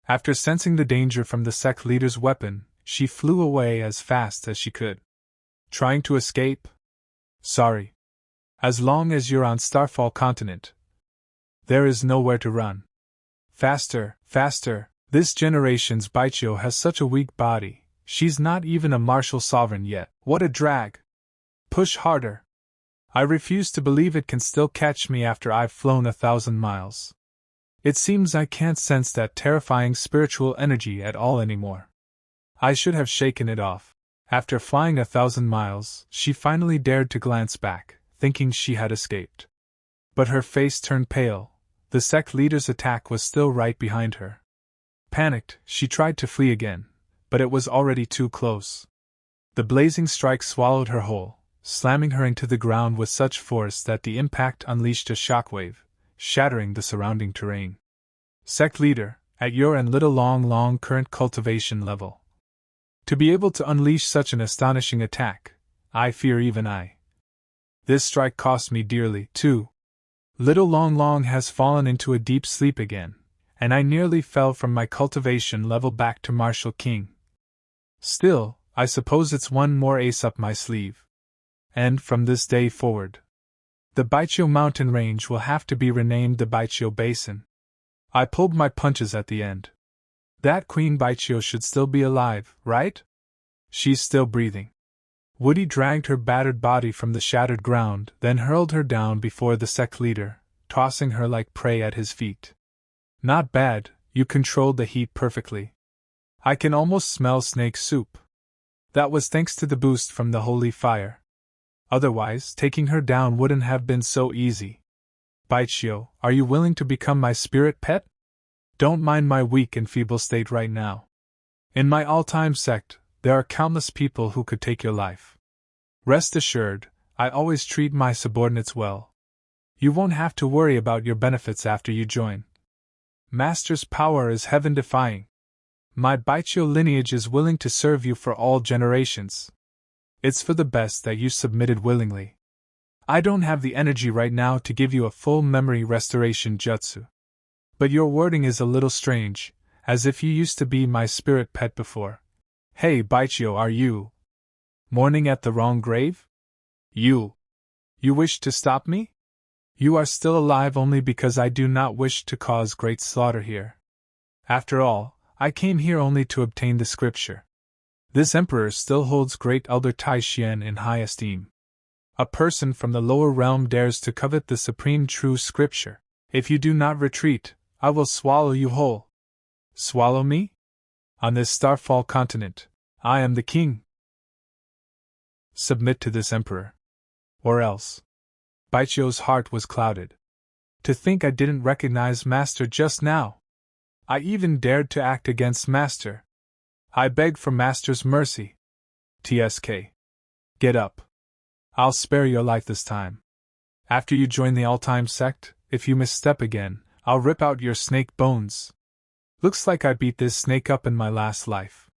After sensing the danger from the Sect Leader's weapon, she flew away as fast as she could. Trying to escape? Sorry. As long as you're on Starfall Continent, there is nowhere to run. Faster, faster, this generation's Baichio has such a weak body, she's not even a martial sovereign yet. What a drag! Push harder. I refuse to believe it can still catch me after I've flown 1,000 miles. It seems I can't sense that terrifying spiritual energy at all anymore. I should have shaken it off. After flying 1,000 miles, she finally dared to glance back, thinking she had escaped. But her face turned pale. The Sect Leader's attack was still right behind her. Panicked, she tried to flee again, but it was already too close. The blazing strike swallowed her whole, slamming her into the ground with such force that the impact unleashed a shockwave, shattering the surrounding terrain. Sect Leader, at your and little long current cultivation level. To be able to unleash such an astonishing attack, I fear even I. This strike cost me dearly, too. Little Long has fallen into a deep sleep again, and I nearly fell from my cultivation level back to Martial King. Still, I suppose it's one more ace up my sleeve. And from this day forward, the Baichio mountain range will have to be renamed the Baichio Basin. I pulled my punches at the end. That Queen Baichio should still be alive, right? She's still breathing. Woody dragged her battered body from the shattered ground, then hurled her down before the Sect Leader, tossing her like prey at his feet. Not bad, you controlled the heat perfectly. I can almost smell snake soup. That was thanks to the boost from the holy fire. Otherwise, taking her down wouldn't have been so easy. Baichio, are you willing to become my spirit pet? Don't mind my weak and feeble state right now. In my all-time sect, there are countless people who could take your life. Rest assured, I always treat my subordinates well. You won't have to worry about your benefits after you join. Master's power is heaven-defying. My Baichio lineage is willing to serve you for all generations. It's for the best that you submitted willingly. I don't have the energy right now to give you a full memory restoration jutsu. But your wording is a little strange, as if you used to be my spirit pet before. Hey Baichio, are you mourning at the wrong grave? You wish to stop me? You are still alive only because I do not wish to cause great slaughter here. After all, I came here only to obtain the scripture. This emperor still holds great elder Tai Xian in high esteem. A person from the lower realm dares to covet the supreme true scripture. If you do not retreat, I will swallow you whole. Swallow me? On this Starfall continent, I am the king. Submit to this emperor. Or else. Baichio's heart was clouded. To think I didn't recognize Master just now. I even dared to act against Master. I beg for Master's mercy. TSK. Get up. I'll spare your life this time. After you join the All Time Sect, if you misstep again, I'll rip out your snake bones. Looks like I beat this snake up in my last life.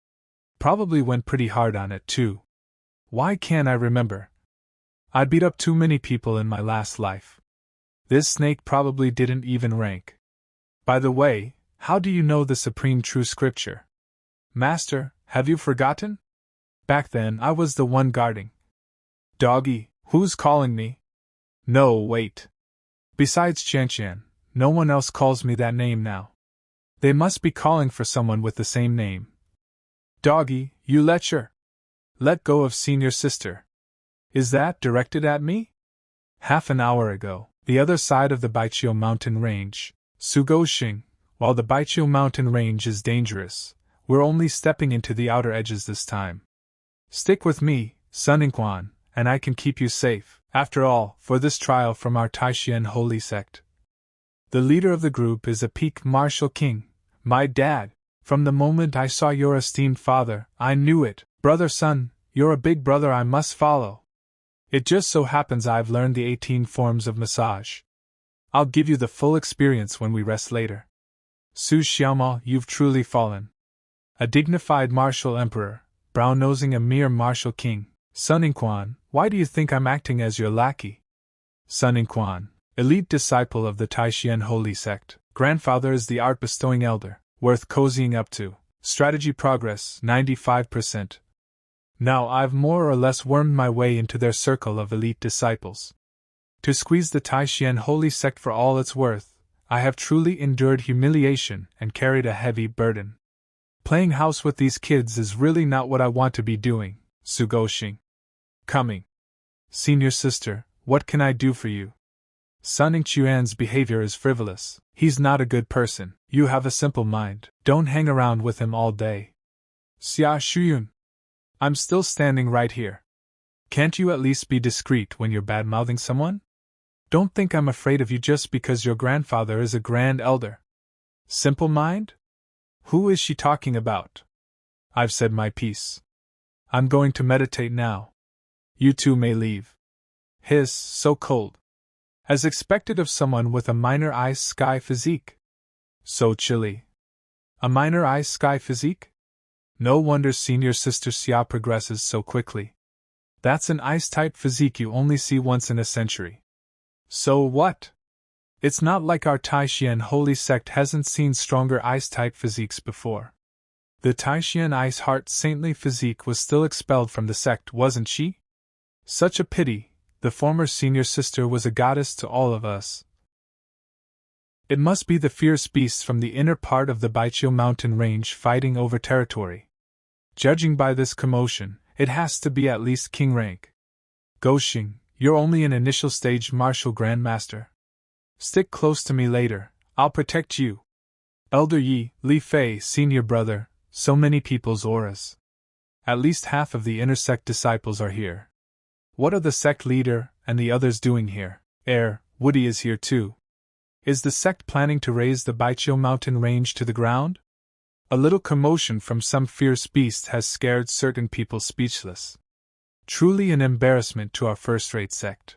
Probably went pretty hard on it, too. Why can't I remember? I beat up too many people in my last life. This snake probably didn't even rank. By the way, how do you know the supreme true scripture? Master, have you forgotten? Back then I was the one guarding. Doggy, who's calling me? No, wait. Besides Chen, no one else calls me that name now. They must be calling for someone with the same name. Doggy, you let go of senior sister. Is that directed at me? Half an hour ago, the other side of the Baijiu mountain range, Sugoxing, while the Baijiu mountain range is dangerous, we're only stepping into the outer edges this time. Stick with me, Suningquan, and I can keep you safe, after all, for this trial from our Taishan holy sect. The leader of the group is a peak martial king, my dad. From the moment I saw your esteemed father, I knew it. Brother Sun, you're a big brother I must follow. It just so happens I've learned the 18 forms of massage. I'll give you the full experience when we rest later. Su Xiaomao, you've truly fallen. A dignified martial emperor, brown-nosing a mere martial king. Suningquan, why do you think I'm acting as your lackey? Suningquan, elite disciple of the Taishan holy sect. Grandfather is the art-bestowing elder, worth cozying up to. Strategy progress, 95%. Now I've more or less wormed my way into their circle of elite disciples. To squeeze the Taishan holy sect for all it's worth, I have truly endured humiliation and carried a heavy burden. Playing house with these kids is really not what I want to be doing, Sugoxing. Coming. Senior sister, what can I do for you? Sun Chuan's behavior is frivolous. He's not a good person. You have a simple mind. Don't hang around with him all day. Xia Shuyun. I'm still standing right here. Can't you at least be discreet when you're bad-mouthing someone? Don't think I'm afraid of you just because your grandfather is a grand elder. Simple mind? Who is she talking about? I've said my piece. I'm going to meditate now. You two may leave. Hiss, so cold. As expected of someone with a minor ice sky physique. So chilly. A minor ice sky physique? No wonder senior sister Xia progresses so quickly. That's an ice-type physique you only see once in a century. So what? It's not like our Taishan holy sect hasn't seen stronger ice-type physiques before. The Taishan Ice Heart saintly physique was still expelled from the sect, wasn't she? Such a pity. The former senior sister was a goddess to all of us. It must be the fierce beasts from the inner part of the Baijiu mountain range fighting over territory. Judging by this commotion, it has to be at least king rank. Goxing, you're only an initial stage martial grandmaster. Stick close to me later, I'll protect you. Elder Yi, Li Fei, senior brother, so many people's auras. At least half of the inner sect disciples are here. What are the sect leader and the others doing here? Woody is here too. Is the sect planning to raise the Baijiu mountain range to the ground? A little commotion from some fierce beast has scared certain people speechless. Truly an embarrassment to our first-rate sect.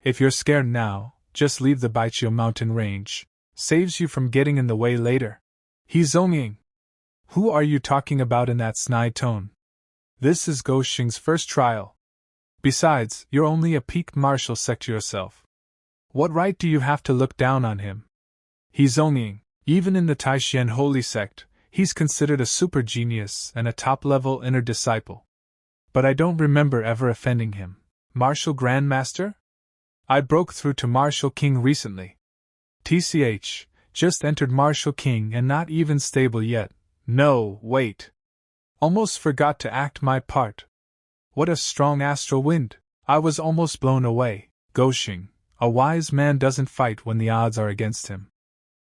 If you're scared now, just leave the Baijiu mountain range. Saves you from getting in the way later. He's Zongying. Who are you talking about in that snide tone? This is Goxing's first trial. Besides, you're only a peak martial sect yourself. What right do you have to look down on him? He's Zongying. Even in the Taishan holy sect, he's considered a super genius and a top-level inner disciple. But I don't remember ever offending him. Martial Grandmaster? I broke through to Martial King recently. TCH, just entered Martial King and not even stable yet. No, wait. Almost forgot to act my part. What a strong astral wind! I was almost blown away. Goxing, a wise man doesn't fight when the odds are against him.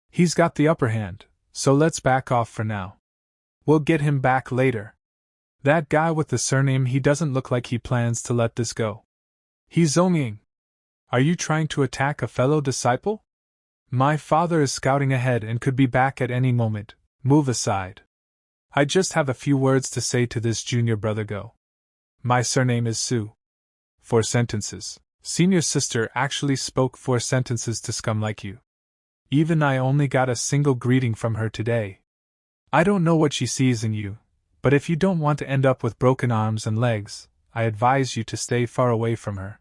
He's got the upper hand, so let's back off for now. We'll get him back later. That guy with the surname, he doesn't look like he plans to let this go. He's Zongying. Are you trying to attack a fellow disciple? My father is scouting ahead and could be back at any moment. Move aside. I just have a few words to say to this junior brother. Go. My surname is Su. 4 sentences. Senior sister actually spoke 4 sentences to scum like you. Even I only got a single greeting from her today. I don't know what she sees in you, But if you don't want to end up with broken arms and legs, I advise you to stay far away from her.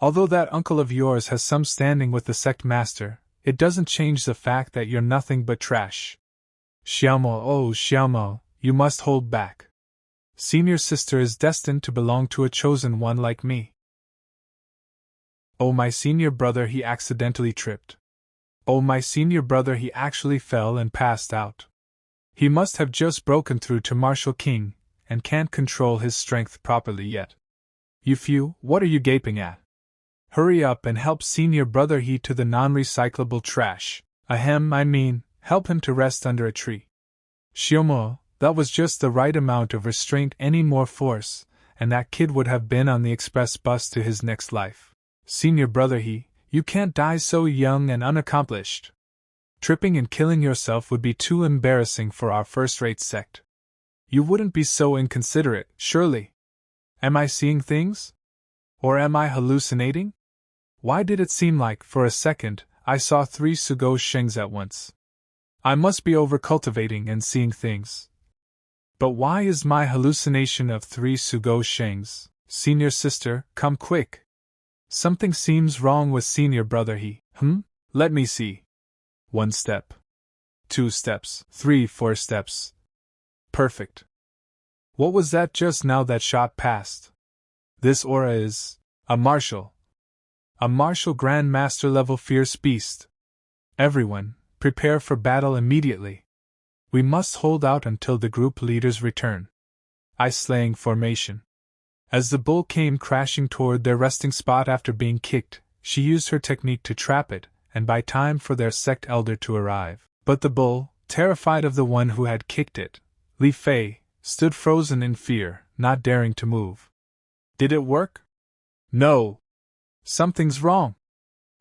Although that uncle of yours has some standing with the sect master, it doesn't change the fact that you're nothing but trash. Xiaomo, oh Xiaomo, you must hold back. Senior sister is destined to belong to a chosen one like me. Oh, my senior brother, he accidentally tripped. Oh, my senior brother, he actually fell and passed out. He must have just broken through to Martial King, and can't control his strength properly yet. You few, what are you gaping at? Hurry up and help senior brother he to the non-recyclable trash. Help him to rest under a tree. Xiaomo, that was just the right amount of restraint. Any more force, and that kid would have been on the express bus to his next life. Senior brother you can't die so young and unaccomplished. Tripping and killing yourself would be too embarrassing for our first-rate sect. You wouldn't be so inconsiderate, surely. Am I seeing things? Or am I hallucinating? Why did it seem like, for a second, I saw 3 Sugo Shengs at once? I must be over-cultivating and seeing things. But why is my hallucination of 3 Sugo Shengs? Senior sister, come quick. Something seems wrong with senior brother Let me see. 1 step. 2 steps. 3, 4 steps. Perfect. What was that just now that shot past? This aura is a martial. A martial Grand Master level fierce beast. Everyone, prepare for battle immediately. We must hold out until the group leaders return. Slaying formation. As the bull came crashing toward their resting spot after being kicked, she used her technique to trap it, and buy time for their sect elder to arrive. But the bull, terrified of the one who had kicked it, Li Fei, stood frozen in fear, not daring to move. Did it work? No. Something's wrong.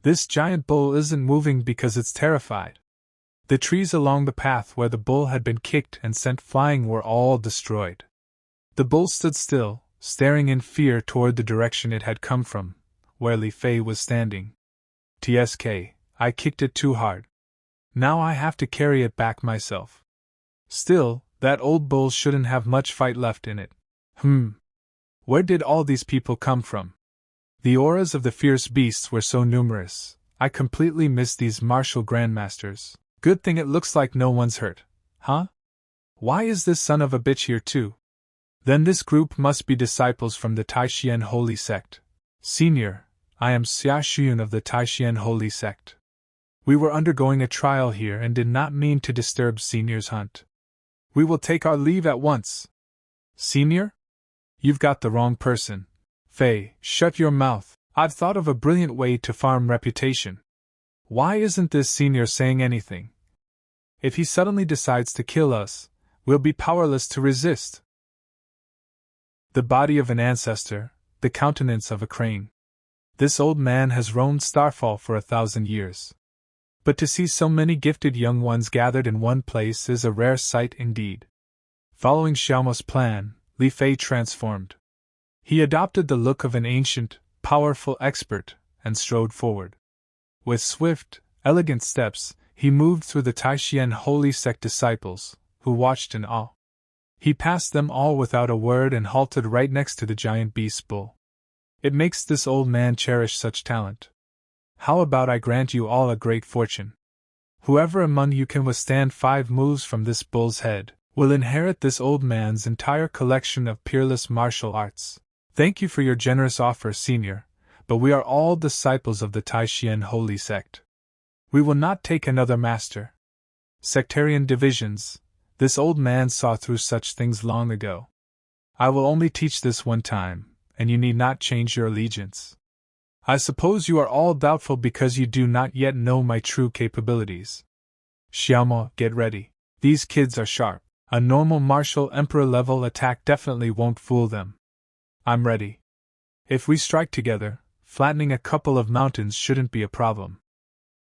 This giant bull isn't moving because it's terrified. The trees along the path where the bull had been kicked and sent flying were all destroyed. The bull stood still, staring in fear toward the direction it had come from, where Li Fei was standing. TSK, I kicked it too hard. Now I have to carry it back myself. Still, that old bull shouldn't have much fight left in it. Where did all these people come from? The auras of the fierce beasts were so numerous, I completely missed these martial grandmasters. Good thing it looks like no one's hurt. Huh? Why is this son of a bitch here too? Then this group must be disciples from the Taishian Holy Sect. Senior, I am Xia Xuyun of the Taishian Holy Sect. We were undergoing a trial here and did not mean to disturb Senior's hunt. We will take our leave at once. Senior? You've got the wrong person. Fei, shut your mouth. I've thought of a brilliant way to farm reputation. Why isn't this senior saying anything? If he suddenly decides to kill us, we'll be powerless to resist. The body of an ancestor, the countenance of a crane. This old man has roamed Starfall for 1,000 years. But to see so many gifted young ones gathered in one place is a rare sight indeed. Following Xiaomo's plan, Li Fei transformed. He adopted the look of an ancient, powerful expert, and strode forward. With swift, elegant steps, he moved through the Taishian Holy Sect disciples, who watched in awe. He passed them all without a word and halted right next to the giant beast bull. It makes this old man cherish such talent. How about I grant you all a great fortune? Whoever among you can withstand 5 moves from this bull's head will inherit this old man's entire collection of peerless martial arts. Thank you for your generous offer, Senior, but we are all disciples of the Taishian Holy Sect. We will not take another master. Sectarian divisions, this old man saw through such things long ago. I will only teach this one time, and you need not change your allegiance. I suppose you are all doubtful because you do not yet know my true capabilities. Xiaomo, get ready. These kids are sharp. A normal martial emperor level attack definitely won't fool them. I'm ready. If we strike together, flattening a couple of mountains shouldn't be a problem.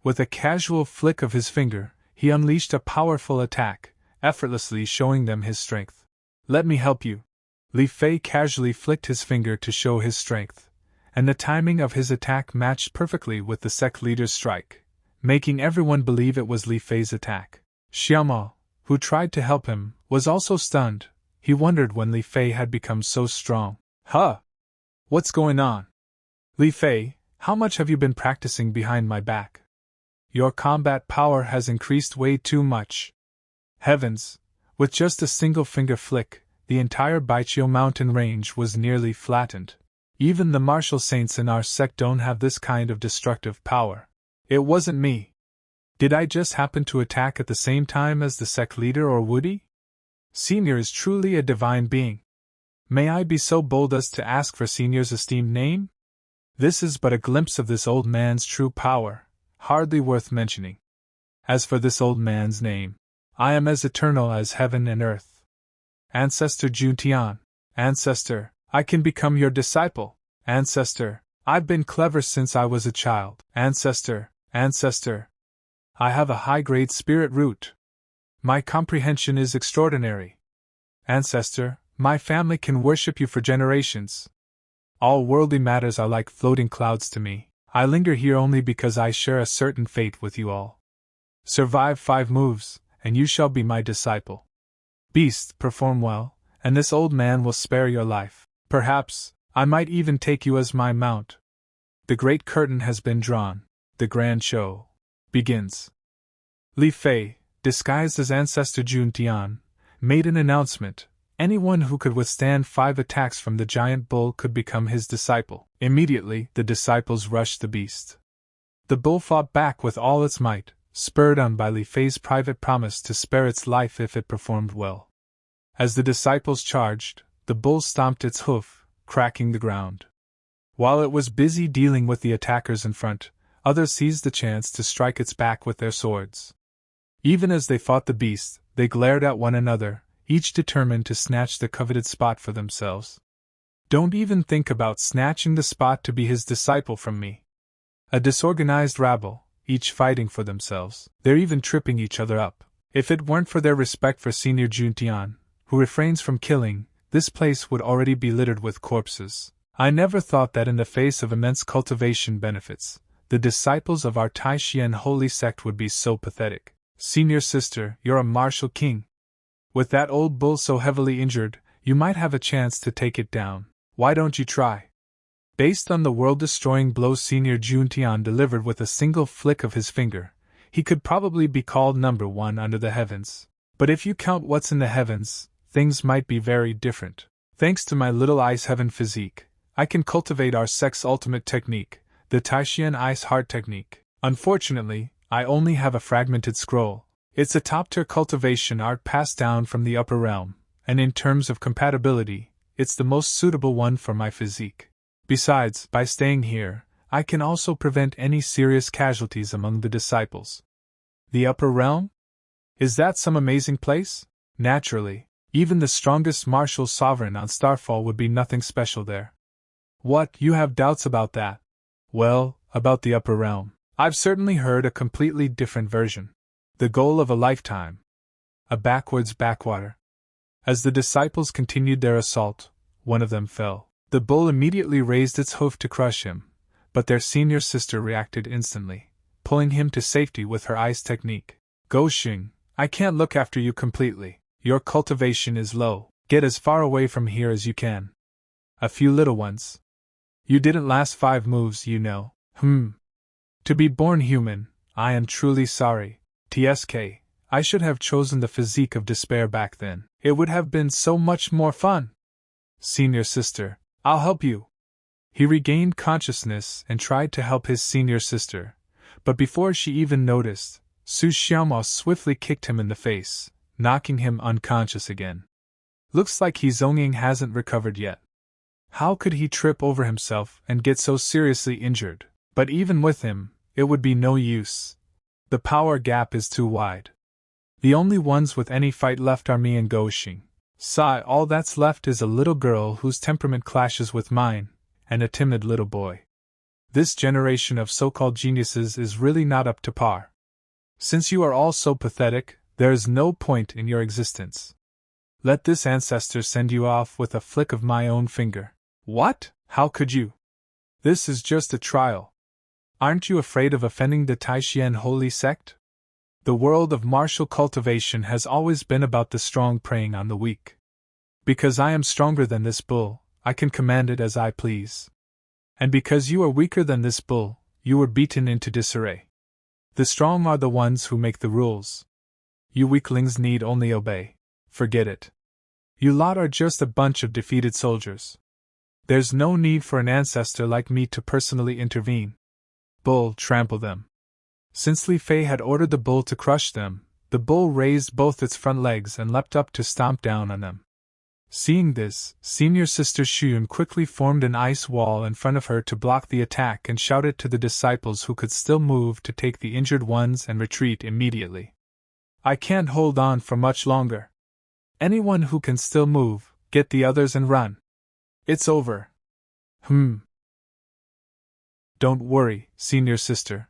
With a casual flick of his finger, he unleashed a powerful attack, effortlessly showing them his strength. Let me help you. Li Fei casually flicked his finger to show his strength, and the timing of his attack matched perfectly with the sect leader's strike, making everyone believe it was Li Fei's attack. Xiaomo, who tried to help him, was also stunned. He wondered when Li Fei had become so strong. Huh! What's going on? Li Fei, how much have you been practicing behind my back? Your combat power has increased way too much. Heavens! With just a single finger flick, the entire Baijiu mountain range was nearly flattened. Even the martial saints in our sect don't have this kind of destructive power. It wasn't me. Did I just happen to attack at the same time as the sect leader or Woody? Senior is truly a divine being. May I be so bold as to ask for Senior's esteemed name? This is but a glimpse of this old man's true power, hardly worth mentioning. As for this old man's name, I am as eternal as heaven and earth. Ancestor Jun Chang. Ancestor, I can become your disciple. Ancestor, I've been clever since I was a child. Ancestor, I have a high-grade spirit root. My comprehension is extraordinary. Ancestor, my family can worship you for generations. All worldly matters are like floating clouds to me. I linger here only because I share a certain fate with you all. Survive 5 moves, and you shall be my disciple. Beast, perform well, and this old man will spare your life. Perhaps, I might even take you as my mount. The great curtain has been drawn. The grand show begins. Li Fei, disguised as Ancestor Jun Chang, made an announcement. Anyone who could withstand 5 attacks from the giant bull could become his disciple. Immediately, the disciples rushed the beast. The bull fought back with all its might, spurred on by Li Fei's private promise to spare its life if it performed well. As the disciples charged, the bull stomped its hoof, cracking the ground. While it was busy dealing with the attackers in front, others seized the chance to strike its back with their swords. Even as they fought the beast, they glared at one another, each determined to snatch the coveted spot for themselves. Don't even think about snatching the spot to be his disciple from me. A disorganized rabble, each fighting for themselves. They're even tripping each other up. If it weren't for their respect for Senior Jun Chang, who refrains from killing, this place would already be littered with corpses. I never thought that in the face of immense cultivation benefits, the disciples of our Taishian holy sect would be so pathetic. Senior sister, you're a martial king. With that old bull so heavily injured, you might have a chance to take it down. Why don't you try? Based on the world-destroying blow Senior Jun Chang delivered with a single flick of his finger, he could probably be called number 1 under the heavens. But if you count what's in the heavens, things might be very different. Thanks to my little ice heaven physique, I can cultivate our sect's ultimate technique, the Taishian Ice Heart technique. Unfortunately, I only have a fragmented scroll. It's a top-tier cultivation art passed down from the upper realm, and in terms of compatibility, it's the most suitable one for my physique. Besides, by staying here, I can also prevent any serious casualties among the disciples. The upper realm? Is that some amazing place? Naturally, even the strongest martial sovereign on Starfall would be nothing special there. What, you have doubts about that? Well, about the upper realm, I've certainly heard a completely different version. The goal of a lifetime. A backwards backwater. As the disciples continued their assault, one of them fell. The bull immediately raised its hoof to crush him, but their senior sister reacted instantly, pulling him to safety with her ice technique. Go Xing, I can't look after you completely. Your cultivation is low. Get as far away from here as you can. A few little ones. You didn't last 5 moves, you know. To be born human, I am truly sorry. TSK, I should have chosen the physique of despair back then. It would have been so much more fun. Senior sister, I'll help you. He regained consciousness and tried to help his senior sister, but before she even noticed, Su Xiaomao swiftly kicked him in the face, knocking him unconscious again. Looks like He Zongying hasn't recovered yet. How could he trip over himself and get so seriously injured? But even with him, it would be no use. The power gap is too wide. The only ones with any fight left are me and Go Xing. Sigh, all that's left is a little girl whose temperament clashes with mine, and a timid little boy. This generation of so-called geniuses is really not up to par. Since you are all so pathetic, there is no point in your existence. Let this ancestor send you off with a flick of my own finger. What? How could you? This is just a trial. Aren't you afraid of offending the Taishian holy sect? The world of martial cultivation has always been about the strong preying on the weak. Because I am stronger than this bull, I can command it as I please. And because you are weaker than this bull, you were beaten into disarray. The strong are the ones who make the rules. You weaklings need only obey. Forget it. You lot are just a bunch of defeated soldiers. There's no need for an ancestor like me to personally intervene. Bull, trample them. Since Li Fei had ordered the bull to crush them, the bull raised both its front legs and leapt up to stomp down on them. Seeing this, senior sister Shuyun quickly formed an ice wall in front of her to block the attack and shouted to the disciples who could still move to take the injured ones and retreat immediately. I can't hold on for much longer. Anyone who can still move, get the others and run. It's over. Don't worry, senior sister.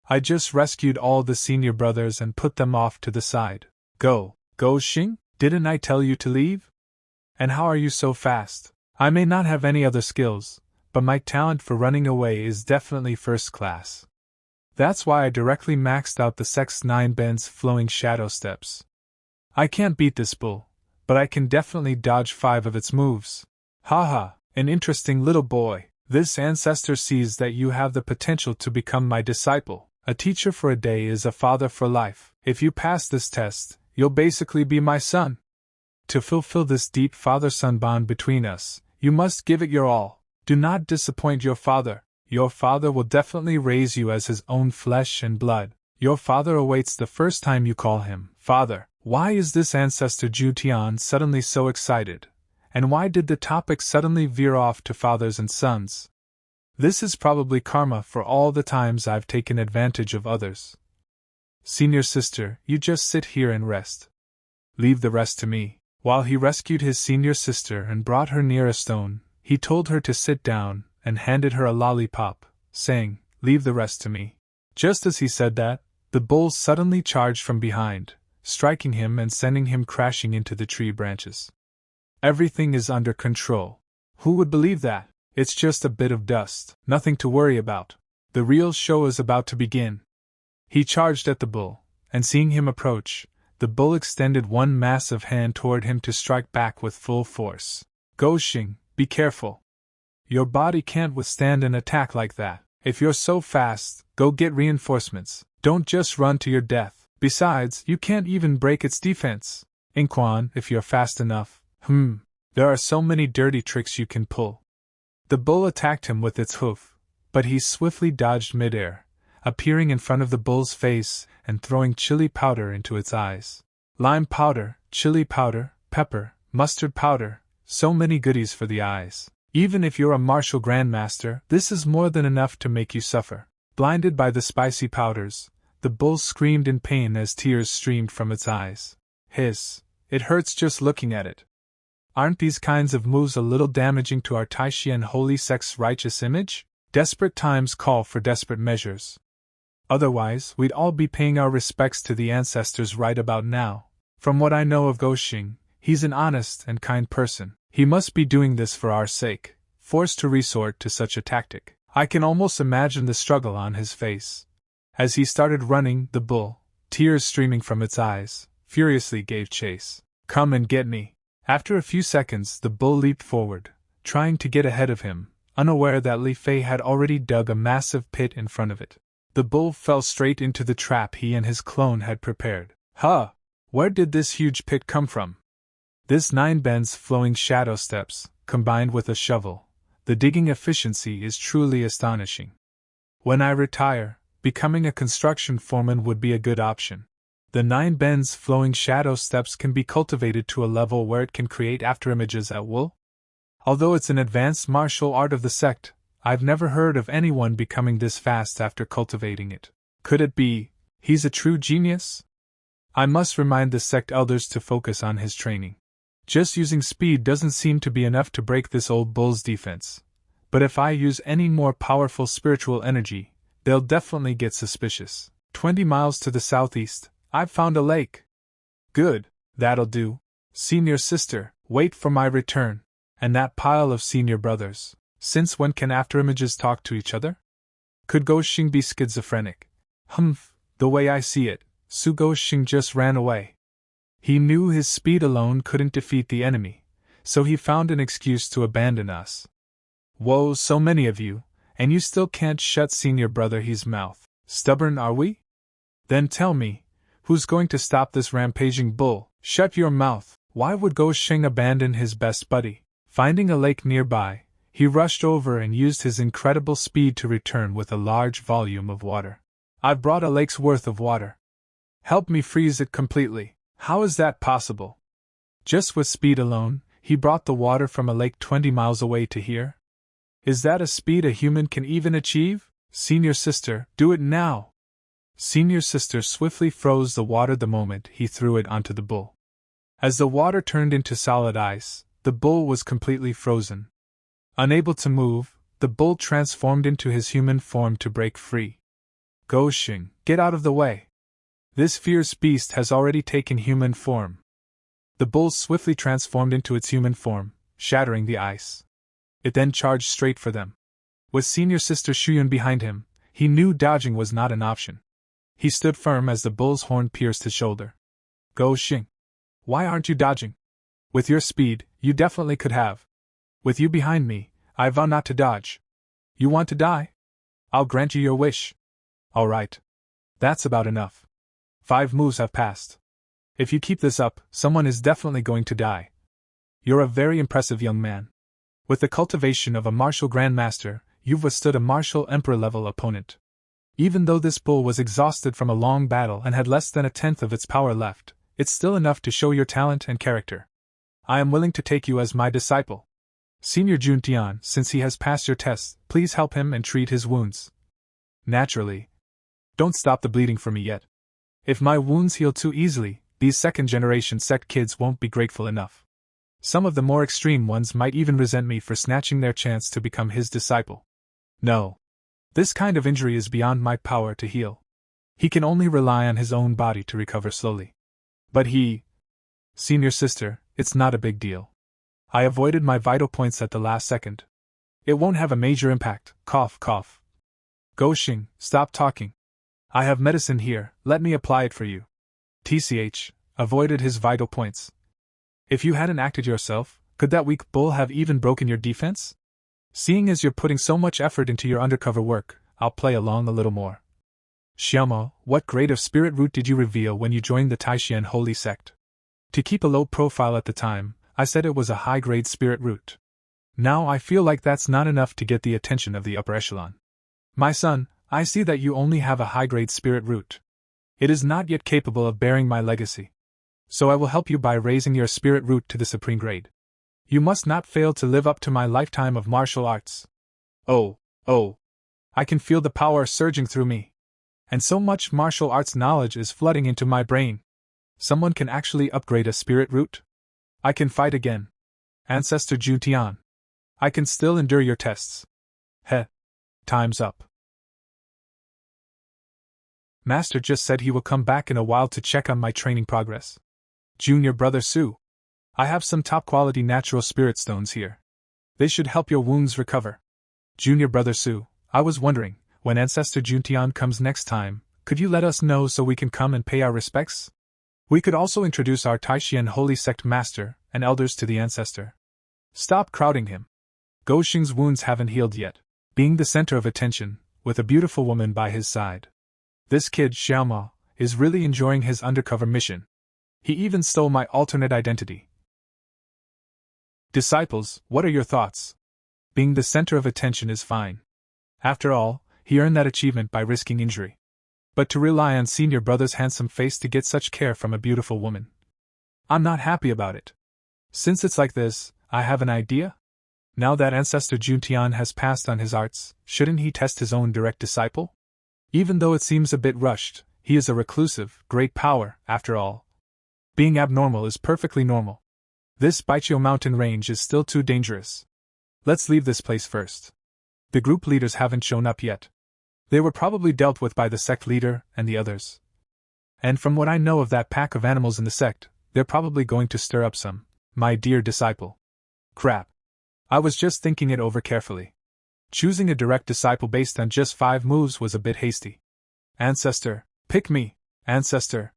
I just rescued all the senior brothers and put them off to the side. Go Xing, didn't I tell you to leave? And how are you so fast? I may not have any other skills, but my talent for running away is definitely first class. That's why I directly maxed out the Sect's 9 bends flowing shadow steps. I can't beat this bull, but I can definitely dodge 5 of its moves. Haha, an interesting little boy. This ancestor sees that you have the potential to become my disciple. A teacher for a day is a father for life. If you pass this test, you'll basically be my son. To fulfill this deep father-son bond between us, you must give it your all. Do not disappoint your father. Your father will definitely raise you as his own flesh and blood. Your father awaits the first time you call him father. Why is this ancestor Ju Tian suddenly so excited? And why did the topic suddenly veer off to fathers and sons? This is probably karma for all the times I've taken advantage of others. Senior sister, you just sit here and rest. Leave the rest to me. While he rescued his senior sister and brought her near a stone, he told her to sit down and handed her a lollipop, saying, "Leave the rest to me." Just as he said that, the bull suddenly charged from behind, striking him and sending him crashing into the tree branches. Everything is under control. Who would believe that? It's just a bit of dust, nothing to worry about. The real show is about to begin. He charged at the bull, and seeing him approach, the bull extended one massive hand toward him to strike back with full force. Xing, be careful. Your body can't withstand an attack like that. If you're so fast, go get reinforcements. Don't just run to your death. Besides, you can't even break its defense. Inquan, if you're fast enough. There are so many dirty tricks you can pull. The bull attacked him with its hoof, but he swiftly dodged midair, appearing in front of the bull's face and throwing chili powder into its eyes. Lime powder, chili powder, pepper, mustard powder, so many goodies for the eyes. Even if you're a martial grandmaster, this is more than enough to make you suffer. Blinded by the spicy powders, the bull screamed in pain as tears streamed from its eyes. Hiss, it hurts just looking at it. Aren't these kinds of moves a little damaging to our Taishian holy sect's righteous image? Desperate times call for desperate measures. Otherwise, we'd all be paying our respects to the ancestors right about now. From what I know of Xing, he's an honest and kind person. He must be doing this for our sake, forced to resort to such a tactic. I can almost imagine the struggle on his face. As he started running, the bull, tears streaming from its eyes, furiously gave chase. Come and get me. After a few seconds, the bull leaped forward, trying to get ahead of him, unaware that Li Fei had already dug a massive pit in front of it. The bull fell straight into the trap he and his clone had prepared. Where did this huge pit come from? This 9 bends flowing shadow steps, combined with a shovel, the digging efficiency is truly astonishing. When I retire, becoming a construction foreman would be a good option. The 9 bends flowing shadow steps can be cultivated to a level where it can create afterimages at will. Although it's an advanced martial art of the sect, I've never heard of anyone becoming this fast after cultivating it. Could it be, he's a true genius? I must remind the sect elders to focus on his training. Just using speed doesn't seem to be enough to break this old bull's defense. But if I use any more powerful spiritual energy, they'll definitely get suspicious. 20 miles to the southeast, I've found a lake. Good, that'll do. Senior sister, wait for my return. And that pile of senior brothers. Since when can afterimages talk to each other? Could Xing be schizophrenic? The way I see it, Xing just ran away. He knew his speed alone couldn't defeat the enemy, so he found an excuse to abandon us. Whoa, so many of you, and you still can't shut senior brother his mouth. Stubborn are we? Then tell me, who's going to stop this rampaging bull? Shut your mouth. Why would Go Shing abandon his best buddy? Finding a lake nearby, he rushed over and used his incredible speed to return with a large volume of water. I've brought a lake's worth of water. Help me freeze it completely. How is that possible? Just with speed alone, he brought the water from a lake 20 miles away to here? Is that a speed a human can even achieve? Senior sister, do it now! Senior sister swiftly froze the water the moment he threw it onto the bull. As the water turned into solid ice, the bull was completely frozen. Unable to move, the bull transformed into his human form to break free. Go Shing, get out of the way! This fierce beast has already taken human form. The bull swiftly transformed into its human form, shattering the ice. It then charged straight for them. With senior sister Shuyun behind him, he knew dodging was not an option. He stood firm as the bull's horn pierced his shoulder. Go Shing, why aren't you dodging? With your speed, you definitely could have. With you behind me, I vow not to dodge. You want to die? I'll grant you your wish. All right. That's about enough. 5 moves have passed. If you keep this up, someone is definitely going to die. You're a very impressive young man. With the cultivation of a martial grandmaster, you've withstood a martial emperor-level opponent. Even though this bull was exhausted from a long battle and had less than a tenth of its power left, it's still enough to show your talent and character. I am willing to take you as my disciple. Senior Jun Chang, since he has passed your tests, please help him and treat his wounds. Naturally. Don't stop the bleeding for me yet. If my wounds heal too easily, these second-generation sect kids won't be grateful enough. Some of the more extreme ones might even resent me for snatching their chance to become his disciple. No. This kind of injury is beyond my power to heal. He can only rely on his own body to recover slowly. But he... Senior sister, it's not a big deal. I avoided my vital points at the last second. It won't have a major impact, cough cough. Go Shing, stop talking. I have medicine here, let me apply it for you. TCH, avoided his vital points. If you hadn't acted yourself, could that weak bull have even broken your defense? Seeing as you're putting so much effort into your undercover work, I'll play along a little more. Xiaomo, what grade of spirit root did you reveal when you joined the Taishan Holy Sect? To keep a low profile at the time, I said it was a high-grade spirit root. Now I feel like that's not enough to get the attention of the upper echelon. My son, I see that you only have a high-grade spirit root. It is not yet capable of bearing my legacy. So I will help you by raising your spirit root to the supreme grade. You must not fail to live up to my lifetime of martial arts. Oh. I can feel the power surging through me. And so much martial arts knowledge is flooding into my brain. Someone can actually upgrade a spirit root? I can fight again. Ancestor Jun Chang. I can still endure your tests. Heh. Time's up. Master just said he will come back in a while to check on my training progress. Junior brother Su. I have some top-quality natural spirit stones here. They should help your wounds recover. Junior brother Su, I was wondering, when Ancestor Jun Chang comes next time, could you let us know so we can come and pay our respects? We could also introduce our Taishan Holy Sect Master and elders to the Ancestor. Stop crowding him. Go Shing's wounds haven't healed yet, being the center of attention, with a beautiful woman by his side. This kid, Xiaomo, is really enjoying his undercover mission. He even stole my alternate identity. Disciples, what are your thoughts? Being the center of attention is fine. After all, he earned that achievement by risking injury. But to rely on senior brother's handsome face to get such care from a beautiful woman, I'm not happy about it. Since it's like this, I have an idea. Now that Ancestor Jun Chang has passed on his arts, shouldn't he test his own direct disciple? Even though it seems a bit rushed, he is a reclusive, great power, after all. Being abnormal is perfectly normal. This Baijiu mountain range is still too dangerous. Let's leave this place first. The group leaders haven't shown up yet. They were probably dealt with by the sect leader and the others. And from what I know of that pack of animals in the sect, they're probably going to stir up some, my dear disciple. Crap. I was just thinking it over carefully. Choosing a direct disciple based on just 5 moves was a bit hasty. Ancestor, pick me, Ancestor.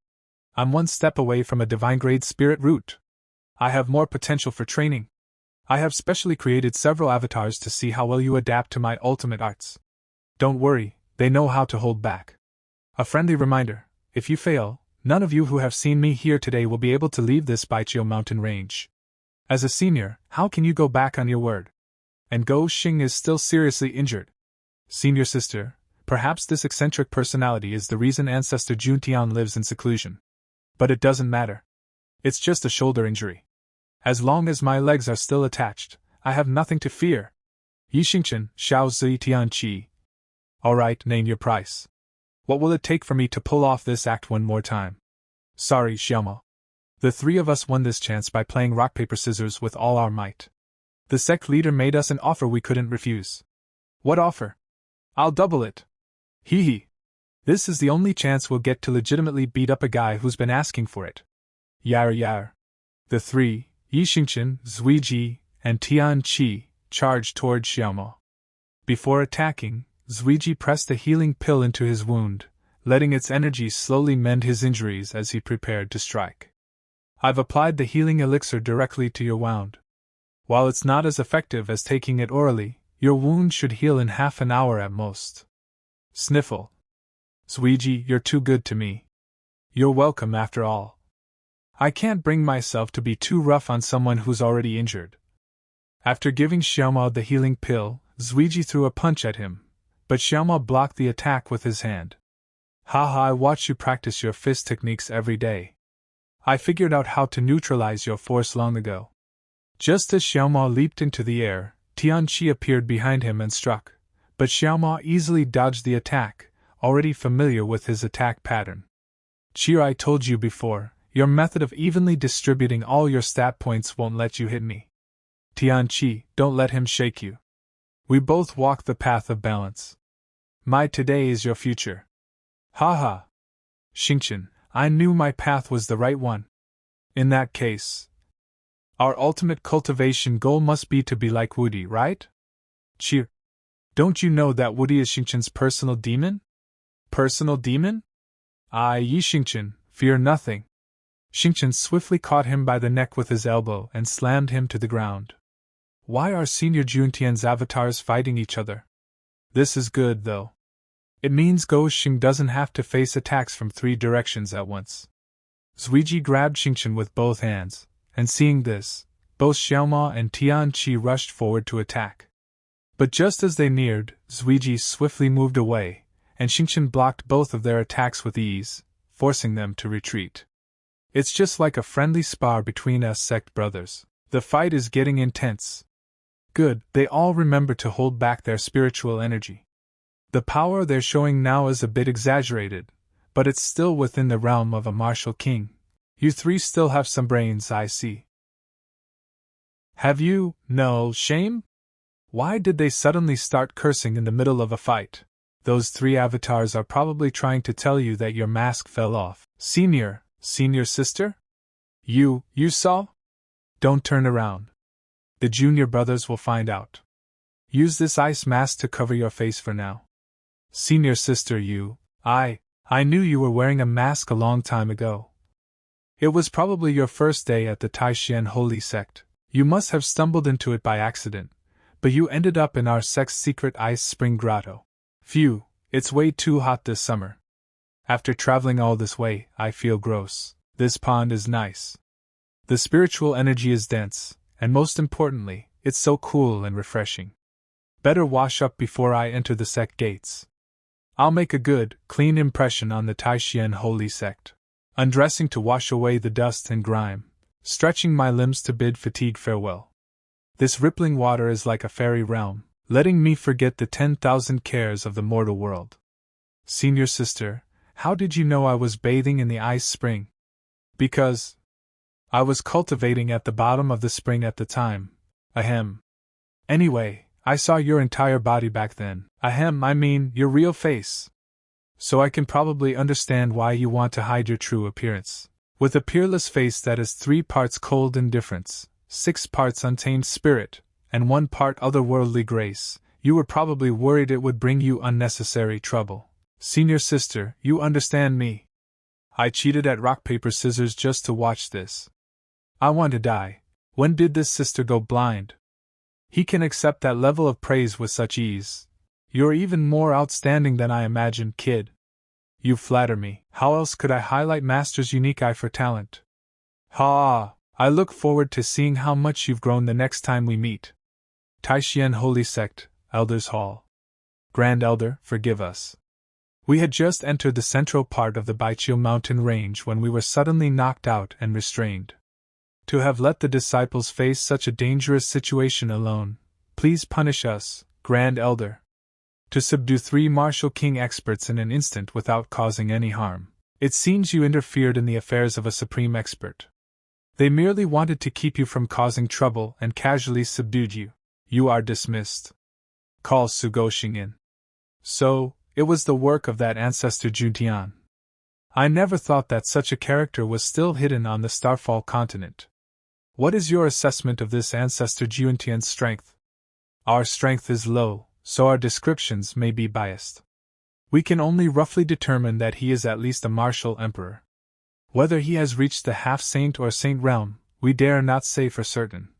I'm one step away from a divine grade spirit root. I have more potential for training, I have specially created several avatars to see how well you adapt to my ultimate arts. Don't worry, they know how to hold back. A friendly reminder, if you fail, none of you who have seen me here today will be able to leave this Baijiu mountain range. As a senior, how can you go back on your word? And Go Xing is still seriously injured. Senior sister, perhaps this eccentric personality is the reason ancestor Jun Chang lives in seclusion. But it doesn't matter. It's just a shoulder injury. As long as my legs are still attached, I have nothing to fear. Yi Xingchen, Xiao Zi Tian Qi. Alright, name your price. What will it take for me to pull off this act one more time? Sorry, Xiaomo. The three of us won this chance by playing rock paper scissors with all our might. The sect leader made us an offer we couldn't refuse. What offer? I'll double it. Hee hee. This is the only chance we'll get to legitimately beat up a guy who's been asking for it. Yar yar. The three, Yi Xingchen, Zuiji, and Tian Qi, charged toward Xiaomo. Before attacking, Zuiji pressed a healing pill into his wound, letting its energy slowly mend his injuries as he prepared to strike. I've applied the healing elixir directly to your wound. While it's not as effective as taking it orally, your wound should heal in half an hour at most. Sniffle. Zuiji, you're too good to me. You're welcome after all. I can't bring myself to be too rough on someone who's already injured. After giving Xiaomo the healing pill, Zuiji threw a punch at him, but Xiaomo blocked the attack with his hand. Haha, I watch you practice your fist techniques every day. I figured out how to neutralize your force long ago. Just as Xiaomo leaped into the air, Tianqi appeared behind him and struck, but Xiaomo easily dodged the attack, already familiar with his attack pattern. Qi, I told you before, your method of evenly distributing all your stat points won't let you hit me. Tianqi, don't let him shake you. We both walk the path of balance. My today is your future. Haha. Xingchen, I knew my path was the right one. In that case, our ultimate cultivation goal must be to be like Woody, right? Qi, don't you know that Woody is Xingchen's personal demon? Personal demon? Yi Xingchen, fear nothing. Xingchen swiftly caught him by the neck with his elbow and slammed him to the ground. Why are Senior Juntian's avatars fighting each other? This is good, though. It means Go Xing doesn't have to face attacks from 3 directions at once. Zuiji grabbed Xingchen with both hands, and seeing this, both Xiaomo and Tianqi rushed forward to attack. But just as they neared, Zuiji swiftly moved away, and Xingchen blocked both of their attacks with ease, forcing them to retreat. It's just like a friendly spar between us sect brothers. The fight is getting intense. Good, they all remember to hold back their spiritual energy. The power they're showing now is a bit exaggerated, but it's still within the realm of a martial king. You three still have some brains, I see. Have you, no shame? Why did they suddenly start cursing in the middle of a fight? Those 3 avatars are probably trying to tell you that your mask fell off. Senior sister? You saw? Don't turn around. The junior brothers will find out. Use this ice mask to cover your face for now. Senior sister, I knew you were wearing a mask a long time ago. It was probably your first day at the Taishan Holy Sect. You must have stumbled into it by accident, but you ended up in our sect's secret ice spring grotto. Phew, it's way too hot this summer. After traveling all this way, I feel gross. This pond is nice. The spiritual energy is dense, and most importantly, it's so cool and refreshing. Better wash up before I enter the sect gates. I'll make a good, clean impression on the Taishan Holy Sect. Undressing to wash away the dust and grime, stretching my limbs to bid fatigue farewell. This rippling water is like a fairy realm, letting me forget the 10,000 cares of the mortal world. Senior sister, how did you know I was bathing in the ice spring? Because I was cultivating at the bottom of the spring at the time. Ahem. Anyway, I saw your entire body back then. Ahem, I mean, your real face. So I can probably understand why you want to hide your true appearance. With a peerless face that is 3 parts cold indifference, 6 parts untamed spirit, and 1 part otherworldly grace, you were probably worried it would bring you unnecessary trouble. Senior sister, you understand me. I cheated at rock paper scissors just to watch this. I want to die. When did this sister go blind? He can accept that level of praise with such ease. You're even more outstanding than I imagined, kid. You flatter me. How else could I highlight Master's unique eye for talent? Ha! I look forward to seeing how much you've grown the next time we meet. Taishian Holy Sect, Elders Hall. Grand Elder, forgive us. We had just entered the central part of the Baijiu mountain range when we were suddenly knocked out and restrained. To have let the disciples face such a dangerous situation alone, please punish us, Grand Elder. To subdue 3 martial king experts in an instant without causing any harm. It seems you interfered in the affairs of a supreme expert. They merely wanted to keep you from causing trouble and casually subdued you. You are dismissed. Call Sugoshing in. So, it was the work of that ancestor Jun Chang. I never thought that such a character was still hidden on the Starfall continent. What is your assessment of this ancestor Jun Chang's strength? Our strength is low, so our descriptions may be biased. We can only roughly determine that he is at least a martial emperor. Whether he has reached the half-saint or saint realm, we dare not say for certain.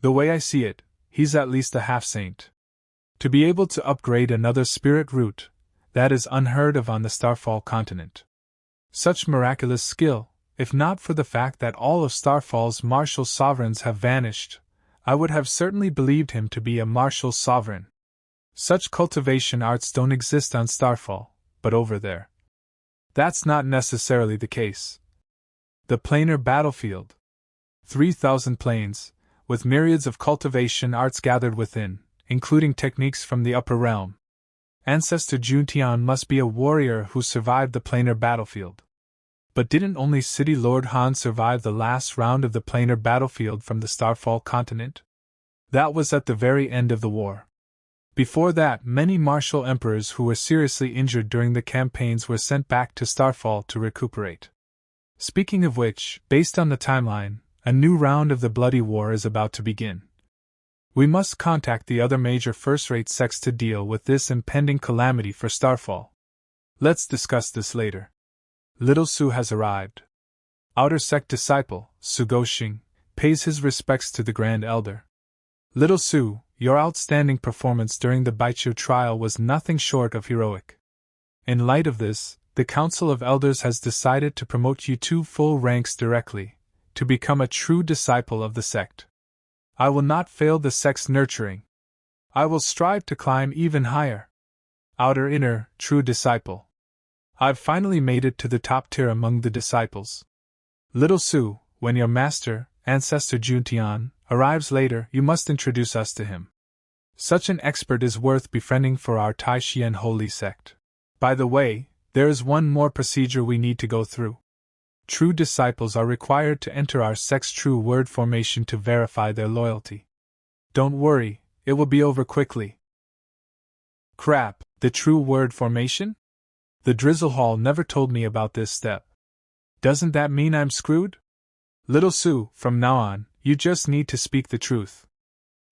The way I see it, he's at least a half-saint. To be able to upgrade another spirit root, that is unheard of on the Starfall continent. Such miraculous skill, if not for the fact that all of Starfall's martial sovereigns have vanished, I would have certainly believed him to be a martial sovereign. Such cultivation arts don't exist on Starfall, but over there. That's not necessarily the case. The planar battlefield. 3,000 planes, with myriads of cultivation arts gathered within, including techniques from the upper realm. Ancestor Jun Chang must be a warrior who survived the planar battlefield. But didn't only City Lord Han survive the last round of the planar battlefield from the Starfall continent? That was at the very end of the war. Before that, many martial emperors who were seriously injured during the campaigns were sent back to Starfall to recuperate. Speaking of which, based on the timeline, a new round of the Bloody War is about to begin. We must contact the other major first-rate sects to deal with this impending calamity for Starfall. Let's discuss this later. Little Su has arrived. Outer Sect disciple, Sugoshing, pays his respects to the Grand Elder. Little Su, your outstanding performance during the Baijiu trial was nothing short of heroic. In light of this, the Council of Elders has decided to promote you 2 full ranks directly, to become a true disciple of the sect. I will not fail the sect's nurturing. I will strive to climb even higher. Outer Inner, true disciple. I've finally made it to the top tier among the disciples. Little Su, when your master, Ancestor Jun Chang, arrives later, you must introduce us to him. Such an expert is worth befriending for our Taishian Holy Sect. By the way, there is one more procedure we need to go through. True disciples are required to enter our sect's true word formation to verify their loyalty. Don't worry, it will be over quickly. Crap, the true word formation? The Drizzle Hall never told me about this step. Doesn't that mean I'm screwed? Little Su, from now on, you just need to speak the truth.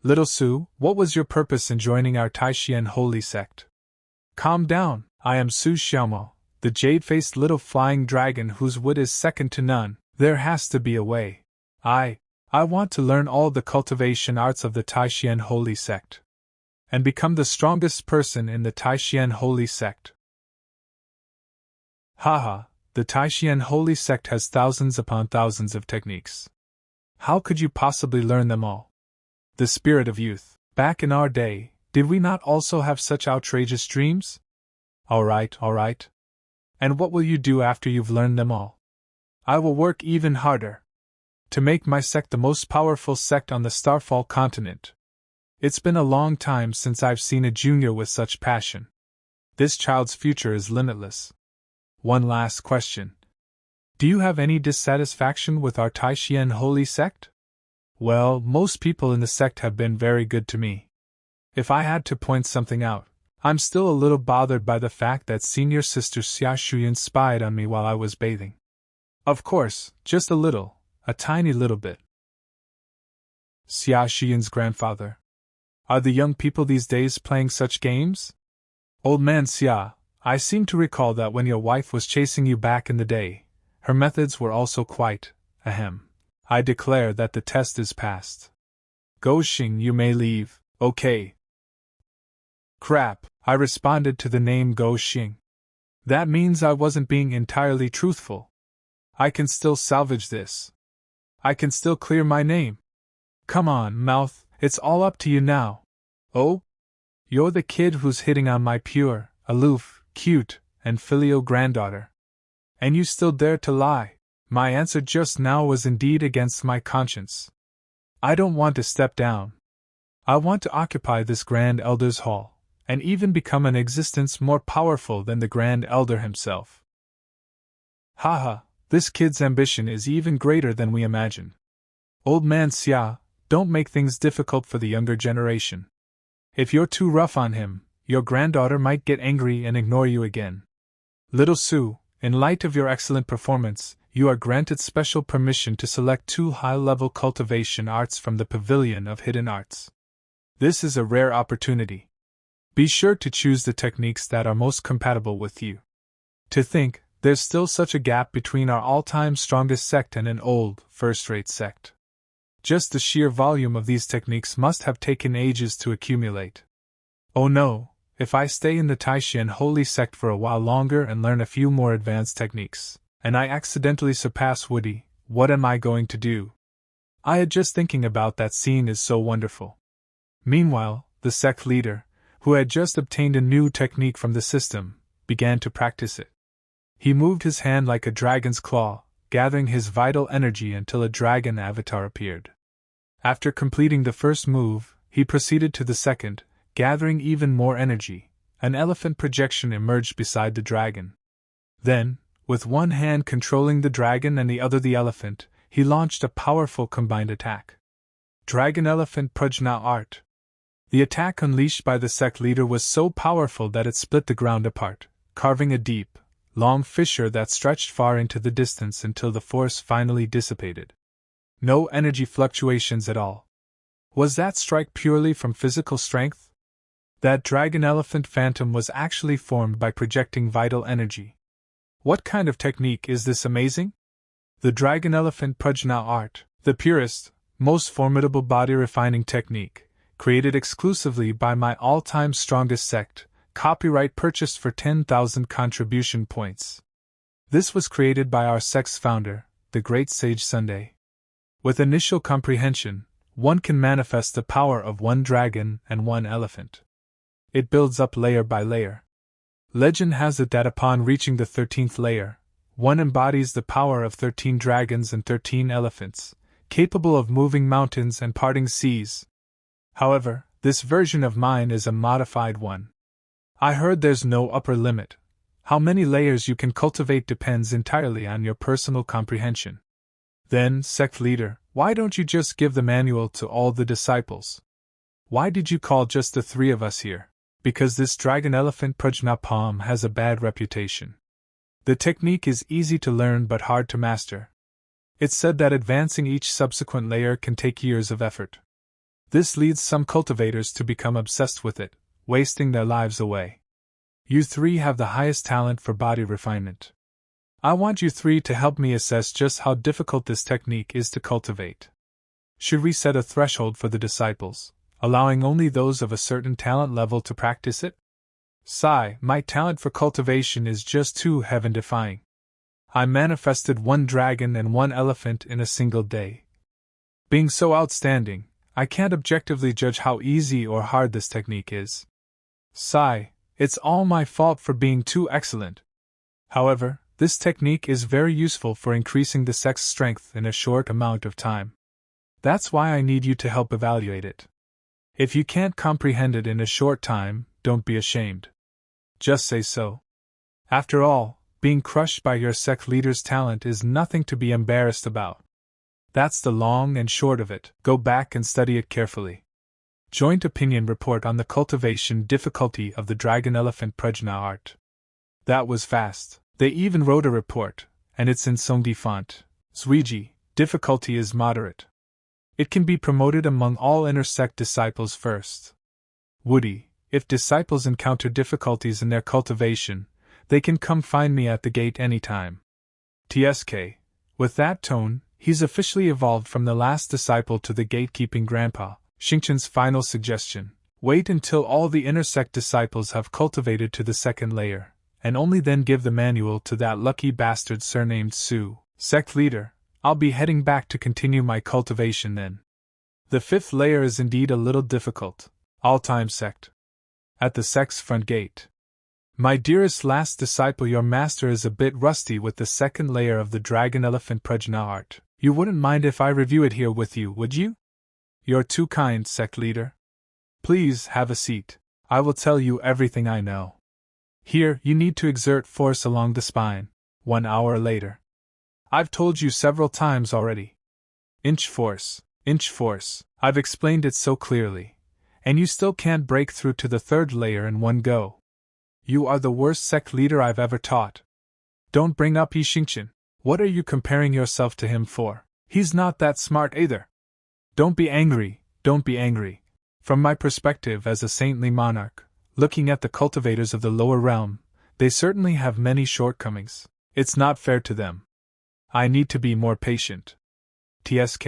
Little Su, what was your purpose in joining our Taishian Holy Sect? Calm down, I am Su Xiaomo, the jade-faced little flying dragon whose wit is second to none. There has to be a way. I want to learn all the cultivation arts of the Taishian Holy Sect. And become the strongest person in the Taishian Holy Sect. Haha, the Taishian Holy Sect has thousands upon thousands of techniques. How could you possibly learn them all? The spirit of youth. Back in our day, did we not also have such outrageous dreams? All right. And what will you do after you've learned them all? I will work even harder. To make my sect the most powerful sect on the Starfall continent. It's been a long time since I've seen a junior with such passion. This child's future is limitless. One last question. Do you have any dissatisfaction with our Taishian Holy Sect? Well, most people in the sect have been very good to me. If I had to point something out, I'm still a little bothered by the fact that senior sister Xia Shuyan spied on me while I was bathing. Of course, just a little, a tiny little bit. Xia Shuyan's grandfather. Are the young people these days playing such games? Old man Xia, I seem to recall that when your wife was chasing you back in the day, her methods were also quite, ahem. I declare that the test is passed. Go Xing, you may leave, okay. Crap, I responded to the name Go Xing. That means I wasn't being entirely truthful. I can still salvage this. I can still clear my name. Come on, mouth, it's all up to you now. Oh? You're the kid who's hitting on my pure, aloof, cute, and filial granddaughter. And you still dare to lie. My answer just now was indeed against my conscience. I don't want to step down. I want to occupy this Grand Elder's hall, and even become an existence more powerful than the Grand Elder himself. Haha, this kid's ambition is even greater than we imagine. Old man Xia, don't make things difficult for the younger generation. If you're too rough on him, your granddaughter might get angry and ignore you again. Little Su, in light of your excellent performance, you are granted special permission to select 2 high-level cultivation arts from the Pavilion of Hidden Arts. This is a rare opportunity. Be sure to choose the techniques that are most compatible with you. To think, there's still such a gap between our all-time strongest sect and an old, first-rate sect. Just the sheer volume of these techniques must have taken ages to accumulate. Oh no, if I stay in the Taishan Holy Sect for a while longer and learn a few more advanced techniques, and I accidentally surpass Woody, what am I going to do? I had just thinking about that scene is so wonderful. Meanwhile, the sect leader, who had just obtained a new technique from the system, began to practice it. He moved his hand like a dragon's claw, gathering his vital energy until a dragon avatar appeared. After completing the first move, he proceeded to the second, gathering even more energy. An elephant projection emerged beside the dragon. Then, with one hand controlling the dragon and the other the elephant, he launched a powerful combined attack. Dragon Elephant Prajna Art. The attack unleashed by the sect leader was so powerful that it split the ground apart, carving a deep, long fissure that stretched far into the distance until the force finally dissipated. No energy fluctuations at all. Was that strike purely from physical strength? That dragon elephant phantom was actually formed by projecting vital energy. What kind of technique is this amazing? The dragon elephant Prajna art, the purest, most formidable body refining technique, created exclusively by my all-time strongest sect, copyright purchased for 10,000 contribution points. This was created by our sect's founder, the great sage Sunday. With initial comprehension, one can manifest the power of one dragon and one elephant. It builds up layer by layer. Legend has it that upon reaching the 13th layer, one embodies the power of 13 dragons and 13 elephants, capable of moving mountains and parting seas. However, this version of mine is a modified one. I heard there's no upper limit. How many layers you can cultivate depends entirely on your personal comprehension. Then, sect leader, why don't you just give the manual to all the disciples? Why did you call just the 3 of us here? Because this dragon elephant Prajna Palm has a bad reputation. The technique is easy to learn but hard to master. It's said that advancing each subsequent layer can take years of effort. This leads some cultivators to become obsessed with it, wasting their lives away. You 3 have the highest talent for body refinement. I want you 3 to help me assess just how difficult this technique is to cultivate. Should we set a threshold for the disciples, allowing only those of a certain talent level to practice it? Sigh, my talent for cultivation is just too heaven-defying. I manifested 1 dragon and 1 elephant in a single day. Being so outstanding, I can't objectively judge how easy or hard this technique is. Sigh, it's all my fault for being too excellent. However, this technique is very useful for increasing the sect's strength in a short amount of time. That's why I need you to help evaluate it. If you can't comprehend it in a short time, don't be ashamed. Just say so. After all, being crushed by your sect leader's talent is nothing to be embarrassed about. That's the long and short of it. Go back and study it carefully. Joint opinion report on the cultivation difficulty of the dragon elephant Prajna art. That was fast. They even wrote a report, and it's in Songdi font. Zuiji, difficulty is moderate. It can be promoted among all inner sect disciples first. Woody, if disciples encounter difficulties in their cultivation, they can come find me at the gate anytime. TSK, with that tone, he's officially evolved from the last disciple to the gatekeeping grandpa, Xingqian's final suggestion. Wait until all the inner sect disciples have cultivated to the second layer, and only then give the manual to that lucky bastard surnamed Su. Sect Leader, I'll be heading back to continue my cultivation then. The fifth layer is indeed a little difficult. All Time Sect. At the sect's front gate. My dearest last disciple, your master is a bit rusty with the second layer of the Dragon Elephant Prajna art. You wouldn't mind if I review it here with you, would you? You're too kind, Sect Leader. Please have a seat. I will tell you everything I know. Here, you need to exert force along the spine. 1 hour later. I've told you several times already. Inch force, inch force. I've explained it so clearly. And you still can't break through to the third layer in one go. You are the worst sect leader I've ever taught. Don't bring up Xingqian. What are you comparing yourself to him for? He's not that smart either. Don't be angry, don't be angry. From my perspective as a saintly monarch, looking at the cultivators of the lower realm, they certainly have many shortcomings. It's not fair to them. I need to be more patient. TSK,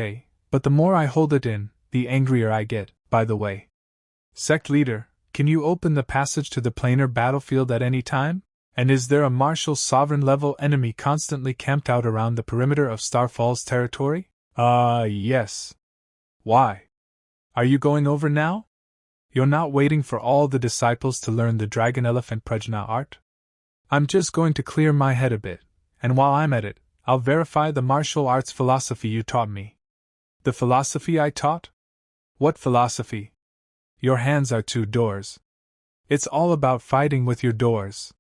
but the more I hold it in, the angrier I get, by the way. Sect Leader, can you open the passage to the planar battlefield at any time? And is there a martial sovereign-level enemy constantly camped out around the perimeter of Starfall's territory? Yes. Why? Are you going over now? You're not waiting for all the disciples to learn the Dragon Elephant Prajna art? I'm just going to clear my head a bit, and while I'm at it, I'll verify the martial arts philosophy you taught me. The philosophy I taught? What philosophy? Your hands are two doors. It's all about fighting with your doors.